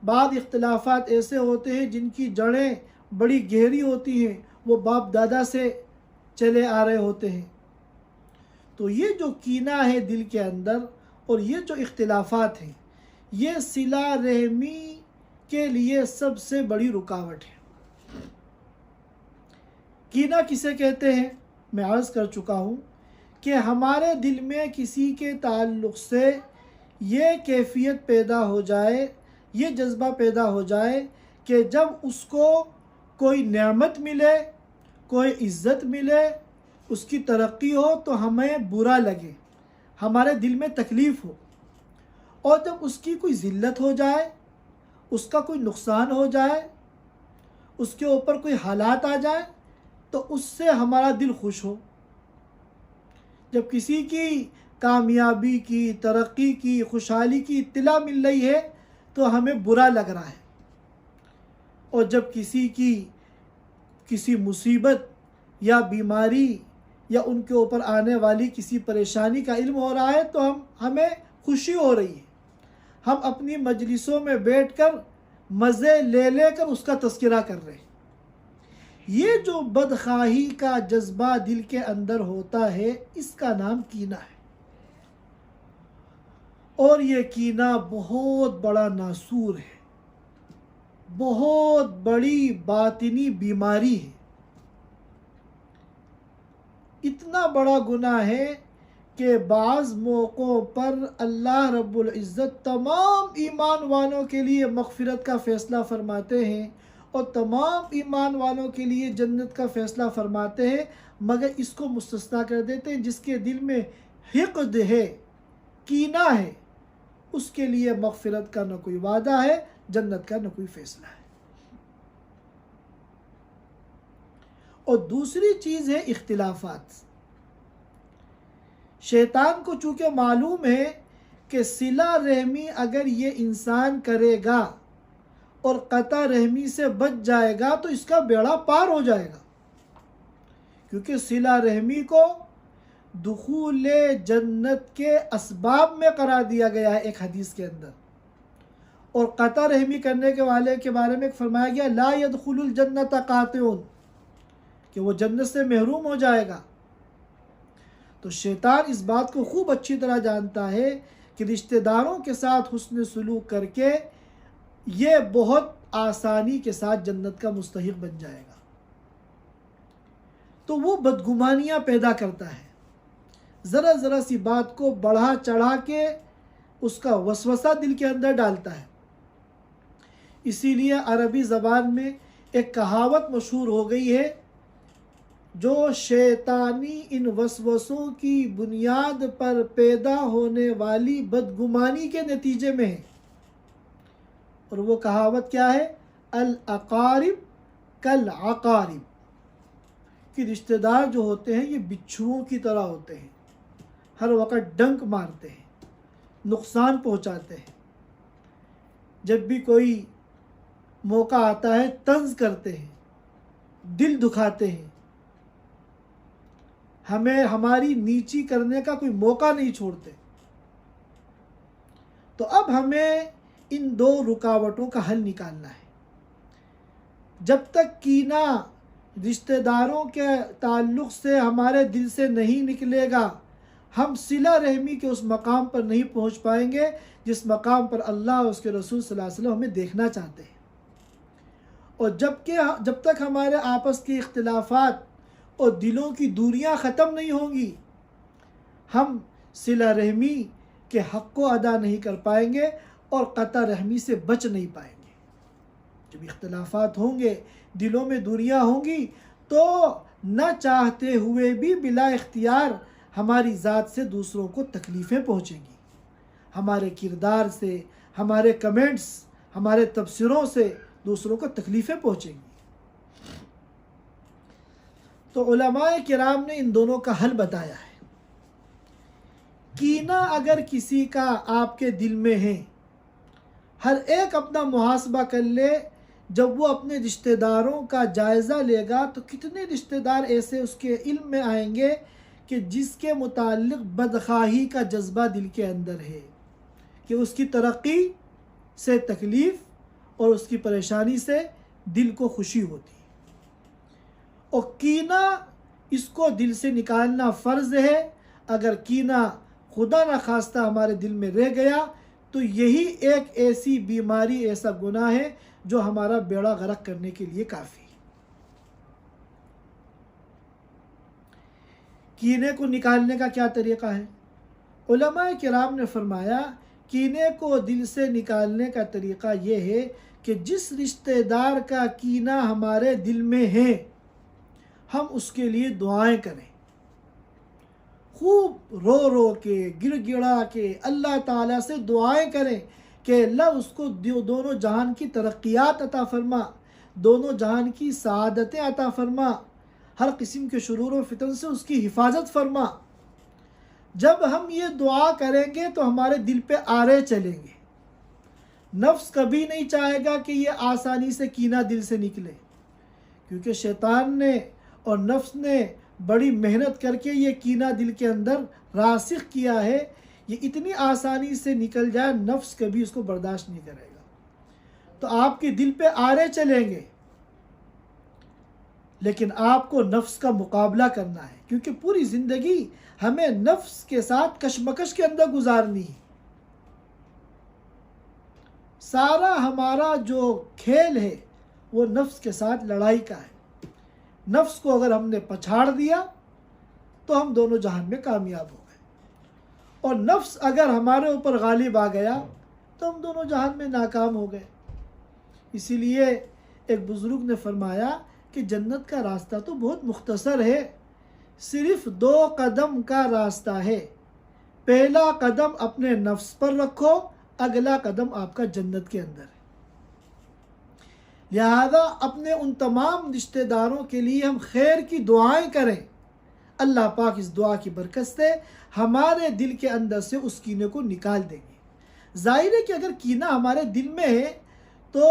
بعض اختلافات ایسے ہوتے ہیں جن کی جڑیں بڑی گہری ہوتی ہیں، وہ باپ دادا سے چلے آ رہے ہوتے ہیں۔ تو یہ جو کینہ ہے دل کے اندر، اور یہ جو اختلافات ہیں، یہ صلہ رحمی کے لیے سب سے بڑی رکاوٹ ہے۔ کینہ کسے کہتے ہیں؟ میں عرض کر چکا ہوں کہ ہمارے دل میں کسی کے تعلق سے یہ کیفیت پیدا ہو جائے، یہ جذبہ پیدا ہو جائے کہ جب اس کو کوئی نعمت ملے، کوئی عزت ملے، اس کی ترقی ہو تو ہمیں برا لگے، ہمارے دل میں تکلیف ہو، اور جب اس کی کوئی ذلت ہو جائے، اس کا کوئی نقصان ہو جائے، اس کے اوپر کوئی حالات آ جائے تو اس سے ہمارا دل خوش ہو۔ جب کسی کی کامیابی کی، ترقی کی، خوشحالی کی اطلاع مل رہی ہے تو ہمیں برا لگ رہا ہے، اور جب کسی مصیبت یا بیماری یا ان کے اوپر آنے والی کسی پریشانی کا علم ہو رہا ہے تو ہمیں خوشی ہو رہی ہے، ہم اپنی مجلسوں میں بیٹھ کر مزے لے کر اس کا تذکرہ کر رہے ہیں۔ یہ جو بدخواہی کا جذبہ دل کے اندر ہوتا ہے، اس کا نام کینہ ہے، اور یہ کینہ بہت بڑا ناسور ہے، بہت بڑی باطنی بیماری ہے، اتنا بڑا گناہ ہے کہ بعض موقعوں پر اللہ رب العزت تمام ایمان والوں کے لیے مغفرت کا فیصلہ فرماتے ہیں اور تمام ایمان والوں کے لیے جنت کا فیصلہ فرماتے ہیں، مگر اس کو مستثنا کر دیتے ہیں۔ جس کے دل میں حقد ہے، کینہ ہے، اس کے لیے مغفرت کا نہ کوئی وعدہ ہے، جنت کا نہ کوئی فیصلہ ہے۔ اور دوسری چیز ہے اختلافات۔ شیطان کو چونکہ معلوم ہے کہ صلہ رحمی اگر یہ انسان کرے گا اور قطع رحمی سے بچ جائے گا تو اس کا بیڑا پار ہو جائے گا، کیونکہ صلہ رحمی کو دخول جنت کے اسباب میں قرار دیا گیا ہے ایک حدیث کے اندر، اور قطع رحمی کرنے کے والے کے بارے میں فرمایا گیا لا يدخل الجنت قاطع، کہ وہ جنت سے محروم ہو جائے گا۔ تو شیطان اس بات کو خوب اچھی طرح جانتا ہے کہ رشتہ داروں کے ساتھ حسن سلوک کر کے یہ بہت آسانی کے ساتھ جنت کا مستحق بن جائے گا، تو وہ بدگمانیاں پیدا کرتا ہے، ذرا ذرا سی بات کو بڑھا چڑھا کے اس کا وسوسہ دل کے اندر ڈالتا ہے۔ اسی لیے عربی زبان میں ایک کہاوت مشہور ہو گئی ہے جو شیطانی ان وسوسوں کی بنیاد پر پیدا ہونے والی بدگمانی کے نتیجے میں ہے، اور وہ کہاوت کیا ہے؟ الاقارب کالعقارب، کہ رشتہ دار جو ہوتے ہیں یہ بچھوؤں کی طرح ہوتے ہیں، ہر وقت ڈنک مارتے ہیں، نقصان پہنچاتے ہیں، جب بھی کوئی موقع آتا ہے طنز کرتے ہیں، دل دکھاتے ہیں، ہمیں ہماری نیچی کرنے کا کوئی موقع نہیں چھوڑتے۔ تو اب ہمیں ان دو رکاوٹوں کا حل نکالنا ہے۔ جب تک کینہ رشتہ داروں کے تعلق سے ہمارے دل سے نہیں نکلے گا، ہم صلہ رحمی کے اس مقام پر نہیں پہنچ پائیں گے جس مقام پر اللہ اور اس کے رسول صلی اللہ علیہ وسلم ہمیں دیکھنا چاہتے ہیں۔ اور جب تک ہمارے آپس کے اختلافات اور دلوں کی دوریاں ختم نہیں ہوں گی، ہم صلہ رحمی کے حق کو ادا نہیں کر پائیں گے اور قطع رحمی سے بچ نہیں پائیں گے۔ جب اختلافات ہوں گے، دلوں میں دوریاں ہوں گی، تو نہ چاہتے ہوئے بھی بلا اختیار ہماری ذات سے دوسروں کو تکلیفیں پہنچیں گی، ہمارے کردار سے، ہمارے کمنٹس، ہمارے تبصروں سے دوسروں کو تکلیفیں پہنچیں گی۔ تو علماء کرام نے ان دونوں کا حل بتایا ہے۔ کینہ اگر کسی کا آپ کے دل میں ہے، ہر ایک اپنا محاسبہ کر لے، جب وہ اپنے رشتہ داروں کا جائزہ لے گا تو کتنے رشتہ دار ایسے اس کے علم میں آئیں گے کہ جس کے متعلق بدخواہی کا جذبہ دل کے اندر ہے، کہ اس کی ترقی سے تکلیف اور اس کی پریشانی سے دل کو خوشی ہوتی ہے۔ اور کینہ اس کو دل سے نکالنا فرض ہے۔ اگر کینہ خدا نخواستہ ہمارے دل میں رہ گیا تو یہی ایک ایسی بیماری، ایسا گناہ ہے جو ہمارا بیڑا غرق کرنے کے لیے کافی ہے۔ کینے کو نکالنے کا کیا طریقہ ہے؟ علماء کرام نے فرمایا کینے کو دل سے نکالنے کا طریقہ یہ ہے کہ جس رشتہ دار کا کینہ ہمارے دل میں ہے، ہم اس کے لیے دعائیں کریں، خوب رو رو کے، گڑ گڑا کے اللہ تعالیٰ سے دعائیں کریں کہ اللہ اس کو دونوں جہان کی ترقیات عطا فرما، دونوں جہان کی سعادتیں عطا فرما، ہر قسم کے شرور و فتن سے اس کی حفاظت فرما۔ جب ہم یہ دعا کریں گے تو ہمارے دل پہ آرے چلیں گے، نفس کبھی نہیں چاہے گا کہ یہ آسانی سے کینہ دل سے نکلے، کیونکہ شیطان نے اور نفس نے بڑی محنت کر کے یہ کینہ دل کے اندر راسخ کیا ہے، یہ اتنی آسانی سے نکل جائے نفس کبھی اس کو برداشت نہیں کرے گا۔ تو آپ کے دل پہ آرے چلیں گے، لیکن آپ کو نفس کا مقابلہ کرنا ہے، کیونکہ پوری زندگی ہمیں نفس کے ساتھ کشمکش کے اندر گزارنی ہے۔ سارا ہمارا جو کھیل ہے وہ نفس کے ساتھ لڑائی کا ہے۔ نفس کو اگر ہم نے پچھاڑ دیا تو ہم دونوں جہان میں کامیاب ہو گئے، اور نفس اگر ہمارے اوپر غالب آ گیا تو ہم دونوں جہان میں ناکام ہو گئے۔ اسی لیے ایک بزرگ نے فرمایا کہ جنت کا راستہ تو بہت مختصر ہے، صرف 2 قدم کا راستہ ہے۔ پہلا قدم اپنے نفس پر رکھو، اگلا قدم آپ کا جنت کے اندر ہے۔ لہذا اپنے ان تمام رشتہ داروں کے لیے ہم خیر کی دعائیں کریں، اللہ پاک اس دعا کی برکت سے ہمارے دل کے اندر سے اس کینے کو نکال دیں گے۔ ظاہر ہے کہ اگر کینہ ہمارے دل میں ہے تو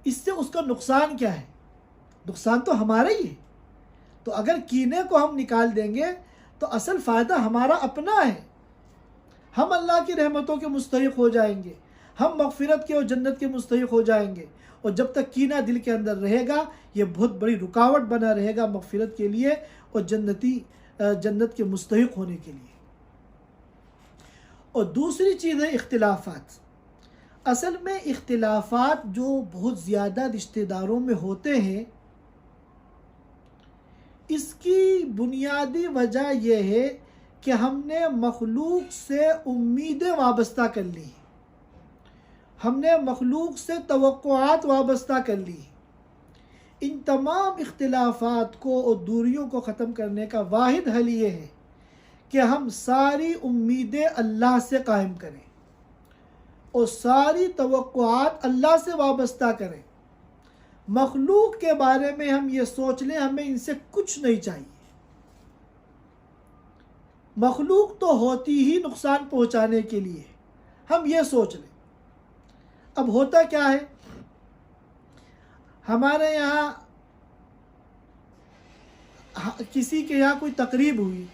اس سے اس کا نقصان کیا ہے؟ نقصان تو ہمارا ہی ہے۔ تو اگر کینے کو ہم نکال دیں گے تو اصل فائدہ ہمارا اپنا ہے، ہم اللہ کی رحمتوں کے مستحق ہو جائیں گے، ہم مغفرت کے اور جنت کے مستحق ہو جائیں گے۔ اور جب تک کینہ دل کے اندر رہے گا یہ بہت بڑی رکاوٹ بنا رہے گا مغفرت کے لیے اور جنت کے مستحق ہونے کے لیے۔ اور دوسری چیز ہے اختلافات۔ اصل میں اختلافات جو بہت زیادہ رشتہ داروں میں ہوتے ہیں، اس کی بنیادی وجہ یہ ہے کہ ہم نے مخلوق سے امیدیں وابستہ کر لی، ہم نے مخلوق سے توقعات وابستہ کر لی۔ ان تمام اختلافات کو اور دوریوں کو ختم کرنے کا واحد حل یہ ہے کہ ہم ساری امیدیں اللہ سے قائم کریں اور ساری توقعات اللہ سے وابستہ کریں۔ مخلوق کے بارے میں ہم یہ سوچ لیں ہمیں ان سے کچھ نہیں چاہیے، مخلوق تو ہوتی ہی نقصان پہنچانے کے لیے، ہم یہ سوچ لیں۔ اب ہوتا کیا ہے، ہمارے یہاں کسی کے یہاں کوئی تقریب ہوئی،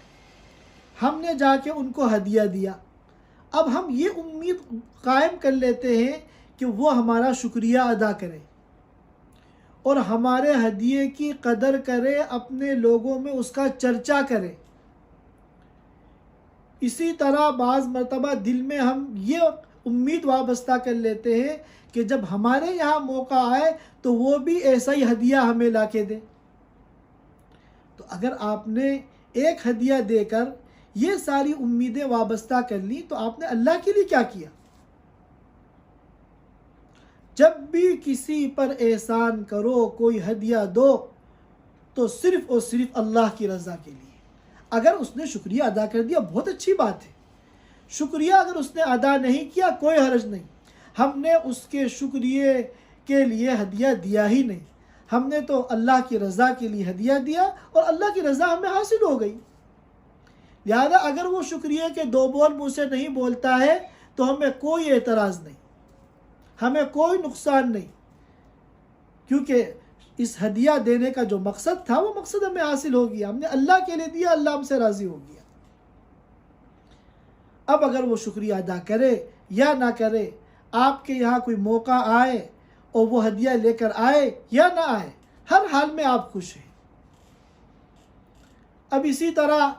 ہم نے جا کے ان کو ہدیہ دیا، اب ہم یہ امید قائم کر لیتے ہیں کہ وہ ہمارا شکریہ ادا کرے اور ہمارے ہدیے کی قدر کرے، اپنے لوگوں میں اس کا چرچا کرے۔ اسی طرح بعض مرتبہ دل میں ہم یہ امید وابستہ کر لیتے ہیں کہ جب ہمارے یہاں موقع آئے تو وہ بھی ایسا ہی ہدیہ ہمیں لا کے دے۔ تو اگر آپ نے ایک ہدیہ دے کر یہ ساری امیدیں وابستہ کر لی تو آپ نے اللہ کے لیے کیا کیا؟ جب بھی کسی پر احسان کرو، کوئی ہدیہ دو تو صرف اور صرف اللہ کی رضا کے لیے۔ اگر اس نے شکریہ ادا کر دیا بہت اچھی بات ہے، شکریہ اگر اس نے ادا نہیں کیا کوئی حرج نہیں، ہم نے اس کے شکریہ کے لیے ہدیہ دیا ہی نہیں، ہم نے تو اللہ کی رضا کے لیے ہدیہ دیا اور اللہ کی رضا ہمیں حاصل ہو گئی۔ لہذا اگر وہ شکریہ کے 2 بول منہ سے نہیں بولتا ہے تو ہمیں کوئی اعتراض نہیں، ہمیں کوئی نقصان نہیں، کیونکہ اس ہدیہ دینے کا جو مقصد تھا وہ مقصد ہمیں حاصل ہو گیا، ہم نے اللہ کے لیے دیا، اللہ ہم سے راضی ہو گیا۔ اب اگر وہ شکریہ ادا کرے یا نہ کرے، آپ کے یہاں کوئی موقع آئے اور وہ ہدیہ لے کر آئے یا نہ آئے، ہر حال میں آپ خوش ہیں۔ اب اسی طرح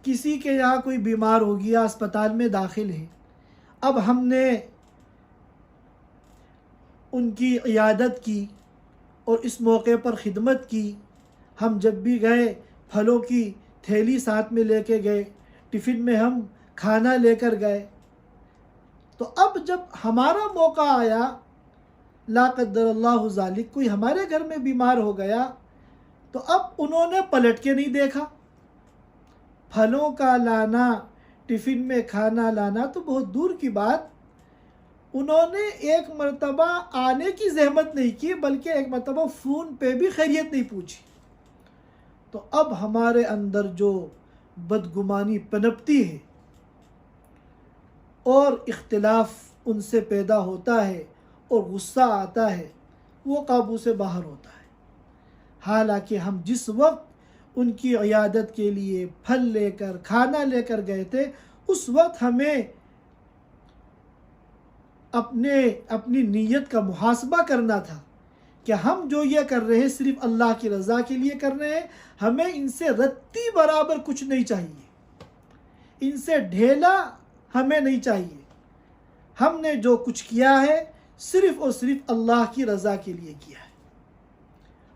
کسی کے یہاں کوئی بیمار ہو گیا، اسپتال میں داخل ہے، اب ہم نے ان کی عیادت کی اور اس موقع پر خدمت کی، ہم جب بھی گئے پھلوں کی تھیلی ساتھ میں لے کے گئے، ٹفن میں ہم کھانا لے کر گئے، تو اب جب ہمارا موقع آیا، لا قدر اللہ ذالک، کوئی ہمارے گھر میں بیمار ہو گیا، تو اب انہوں نے پلٹ کے نہیں دیکھا۔ پھلوں کا لانا، ٹفن میں کھانا لانا تو بہت دور کی بات، انہوں نے ایک مرتبہ آنے کی زحمت نہیں کی بلکہ ایک مرتبہ فون پہ بھی خیریت نہیں پوچھی۔ تو اب ہمارے اندر جو بدگمانی پنپتی ہے اور اختلاف ان سے پیدا ہوتا ہے اور غصہ آتا ہے، وہ قابو سے باہر ہوتا ہے۔ حالانکہ ہم جس وقت ان کی عیادت کے لیے پھل لے کر کھانا لے کر گئے تھے، اس وقت ہمیں اپنی نیت کا محاسبہ کرنا تھا کہ ہم جو یہ کر رہے ہیں صرف اللہ کی رضا کے لیے کر رہے ہیں، ہمیں ان سے رتی برابر کچھ نہیں چاہیے، ان سے ڈھیلا ہمیں نہیں چاہیے، ہم نے جو کچھ کیا ہے صرف اور صرف اللہ کی رضا کے لیے کیا ہے۔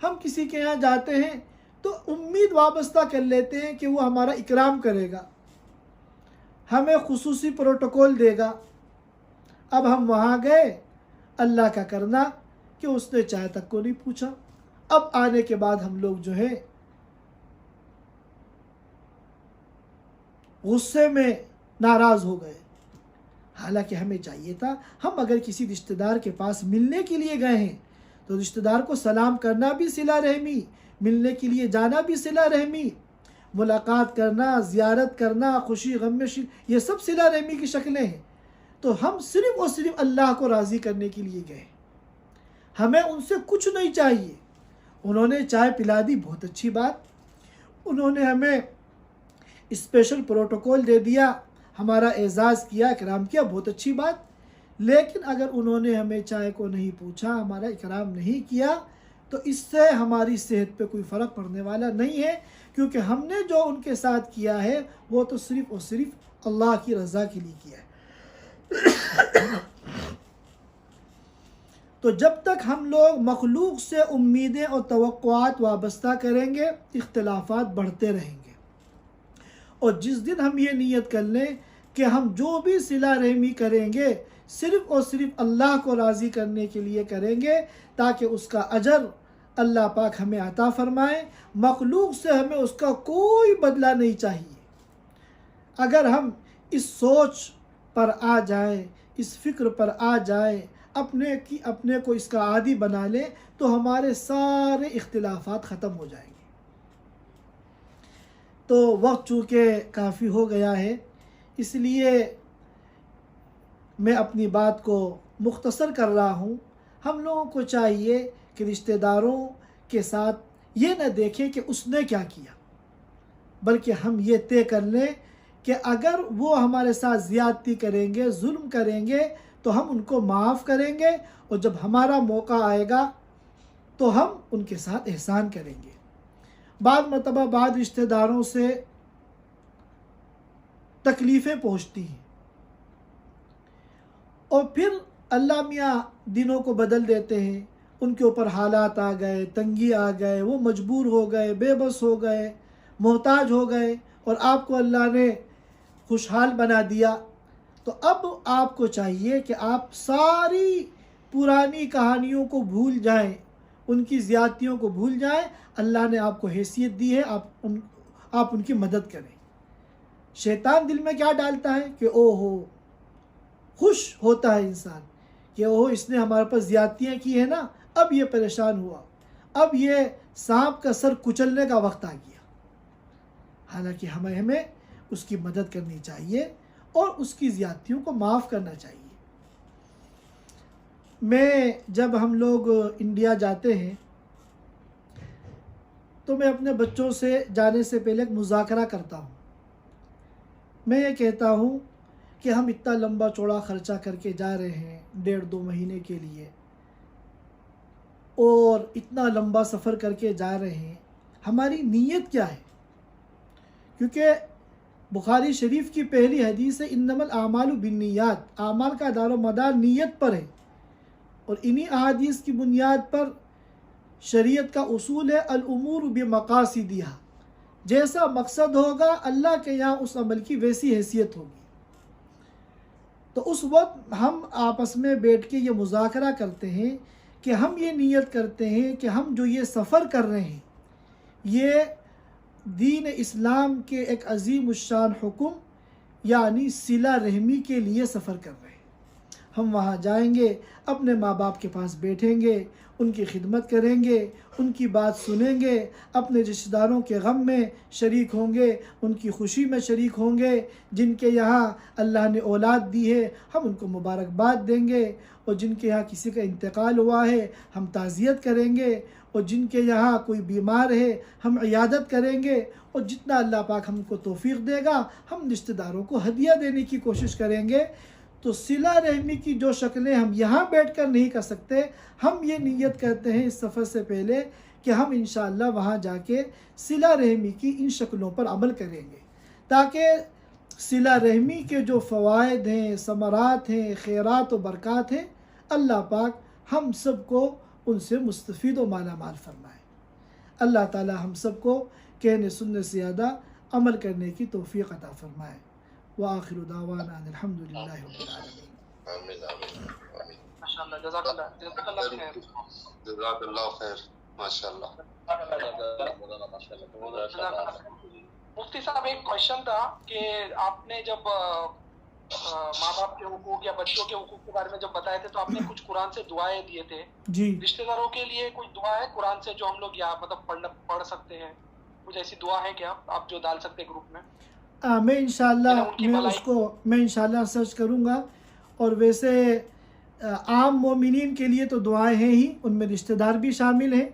ہم کسی کے یہاں جاتے ہیں تو امید وابستہ کر لیتے ہیں کہ وہ ہمارا اکرام کرے گا، ہمیں خصوصی پروٹوکول دے گا۔ اب ہم وہاں گئے، اللہ کا کرنا کہ اس نے چائے تک کو نہیں پوچھا۔ اب آنے کے بعد ہم لوگ جو ہے غصے میں ناراض ہو گئے، حالانکہ ہمیں چاہیے تھا ہم اگر کسی رشتہ دار کے پاس ملنے کے لیے گئے ہیں تو رشتہ دار کو سلام کرنا بھی صلہ رحمی، ملنے کے لیے جانا بھی صلہ رحمی، ملاقات کرنا، زیارت کرنا، خوشی غم میں یہ سب صلہ رحمی کی شکلیں ہیں۔ تو ہم صرف اور صرف اللہ کو راضی کرنے کے لیے گئے، ہمیں ان سے کچھ نہیں چاہیے۔ انہوں نے چائے پلا دی، بہت اچھی بات، انہوں نے ہمیں اسپیشل پروٹوکول دے دیا، ہمارا اعزاز کیا، اکرام کیا، بہت اچھی بات۔ لیکن اگر انہوں نے ہمیں چائے کو نہیں پوچھا، ہمارا اکرام نہیں کیا، تو اس سے ہماری صحت پہ کوئی فرق پڑنے والا نہیں ہے، کیونکہ ہم نے جو ان کے ساتھ کیا ہے وہ تو صرف اور صرف اللہ کی رضا کے لیے کیا ہے۔ تو جب تک ہم لوگ مخلوق سے امیدیں اور توقعات وابستہ کریں گے، اختلافات بڑھتے رہیں گے۔ اور جس دن ہم یہ نیت کر لیں کہ ہم جو بھی صلہ رحمی کریں گے صرف اور صرف اللہ کو راضی کرنے کے لیے کریں گے تاکہ اس کا اجر اللہ پاک ہمیں عطا فرمائے، مخلوق سے ہمیں اس کا کوئی بدلہ نہیں چاہیے۔ اگر ہم اس سوچ پر آ جائیں، اس فکر پر آ جائیں، اپنے کو اس کا عادی بنا لیں، تو ہمارے سارے اختلافات ختم ہو جائیں گے۔ تو وقت چونکہ کافی ہو گیا ہے، اس لیے میں اپنی بات کو مختصر کر رہا ہوں۔ ہم لوگوں کو چاہیے کہ رشتہ داروں کے ساتھ یہ نہ دیکھیں کہ اس نے کیا کیا، بلکہ ہم یہ طے کر لیں کہ اگر وہ ہمارے ساتھ زیادتی کریں گے، ظلم کریں گے، تو ہم ان کو معاف کریں گے، اور جب ہمارا موقع آئے گا تو ہم ان کے ساتھ احسان کریں گے۔ بعض مرتبہ بعض رشتہ داروں سے تکلیفیں پہنچتی ہیں، اور پھر اللہ میاں دنوں کو بدل دیتے ہیں، ان کے اوپر حالات آ گئے، تنگی آ گئے، وہ مجبور ہو گئے، بے بس ہو گئے، محتاج ہو گئے، اور آپ کو اللہ نے خوشحال بنا دیا۔ تو اب آپ کو چاہیے کہ آپ ساری پرانی کہانیوں کو بھول جائیں، ان کی زیادتیوں کو بھول جائیں۔ اللہ نے آپ کو حیثیت دی ہے، آپ ان کی مدد کریں۔ شیطان دل میں کیا ڈالتا ہے کہ او ہو، خوش ہوتا ہے انسان کہ او اس نے ہمارے پاس زیادتیاں کی ہیں نا، اب یہ پریشان ہوا، اب یہ سانپ کا سر کچلنے کا وقت آ گیا۔ حالانکہ ہمیں اس کی مدد کرنی چاہیے اور اس کی زیادتیوں کو معاف کرنا چاہیے۔ میں جب ہم لوگ انڈیا جاتے ہیں تو میں اپنے بچوں سے جانے سے پہلے ایک مذاکرہ کرتا ہوں۔ میں یہ کہتا ہوں کہ ہم اتنا لمبا چوڑا خرچہ کر کے جا رہے ہیں 1.5-2 مہینے کے لیے، اور اتنا لمبا سفر کر کے جا رہے ہیں، ہماری نیت کیا ہے؟ کیونکہ بخاری شریف کی پہلی حدیث ہے انما الاعمال بالنیات، اعمال کا دار و مدار نیت پر ہے، اور انہی احادیث کی بنیاد پر شریعت کا اصول ہے الامور بمقاصدها، جیسا مقصد ہوگا اللہ کے یہاں اس عمل کی ویسی حیثیت ہوگی۔ تو اس وقت ہم آپس میں بیٹھ کے یہ مذاکرہ کرتے ہیں کہ ہم یہ نیت کرتے ہیں کہ ہم جو یہ سفر کر رہے ہیں، یہ دین اسلام کے ایک عظیم الشان حکم یعنی صلہ رحمی کے لیے سفر کر رہے ہیں۔ ہم وہاں جائیں گے، اپنے ماں باپ کے پاس بیٹھیں گے، ان کی خدمت کریں گے، ان کی بات سنیں گے، اپنے رشتہ داروں کے غم میں شریک ہوں گے، ان کی خوشی میں شریک ہوں گے، جن کے یہاں اللہ نے اولاد دی ہے ہم ان کو مبارکباد دیں گے، اور جن کے یہاں کسی کا انتقال ہوا ہے ہم تعزیت کریں گے، اور جن کے یہاں کوئی بیمار ہے ہم عیادت کریں گے، اور جتنا اللہ پاک ہم کو توفیق دے گا ہم رشتہ داروں کو ہدیہ دینے کی کوشش کریں گے۔ تو صلہ رحمی کی جو شکلیں ہم یہاں بیٹھ کر نہیں کر سکتے، ہم یہ نیت کرتے ہیں اس سفر سے پہلے کہ ہم انشاءاللہ وہاں جا کے صلہ رحمی کی ان شکلوں پر عمل کریں گے، تاکہ صلہ رحمی کے جو فوائد ہیں، ثمرات ہیں، خیرات و برکات ہیں، اللہ پاک ہم سب کو ان سے مستفید و مالا مال فرمائے۔ اللہ تعالی ہم سب کو کہنے سننے سے زیادہ عمل کرنے کی توفیق عطا فرمائے۔ وآخر دعوانا ان الحمدللہ رب العالمین۔ آمین آمین آمین۔ ماشاء اللہ، جزاک اللہ خیر۔ جزاک اللہ خیر، ماشاء اللہ۔ مفتی صاحب ایک کوشچن تھا کہ آپ نے جب ماں باپ کے حقوق یا بچوں کے حقوق کے بارے میں جب بتائے تھے تو آپ نے کچھ قرآن سے دعائیں دیے تھے جی، رشتہ داروں کے لیے، کوئی دعا ہے قرآن سے جو ہم لوگ یا مطلب پڑھ سکتے ہیں؟ کچھ ایسی دعا ہے کیا آپ جو ڈال سکتے ہیں گروپ میں؟ میں انشاءاللہ میں انشاءاللہ سرچ کروں گا۔ اور ویسے عام مومنین کے لیے تو دعائیں ہیں ہی، ان میں رشتہ دار بھی شامل ہیں،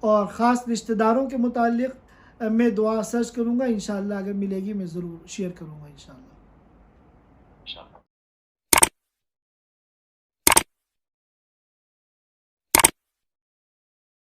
اور خاص رشتہ داروں کے متعلق میں دعا سرچ کروں گا، انشاءاللہ اگر ملے گی میں ضرور شیئر کروں گا انشاءاللہ۔ انشاءاللہ۔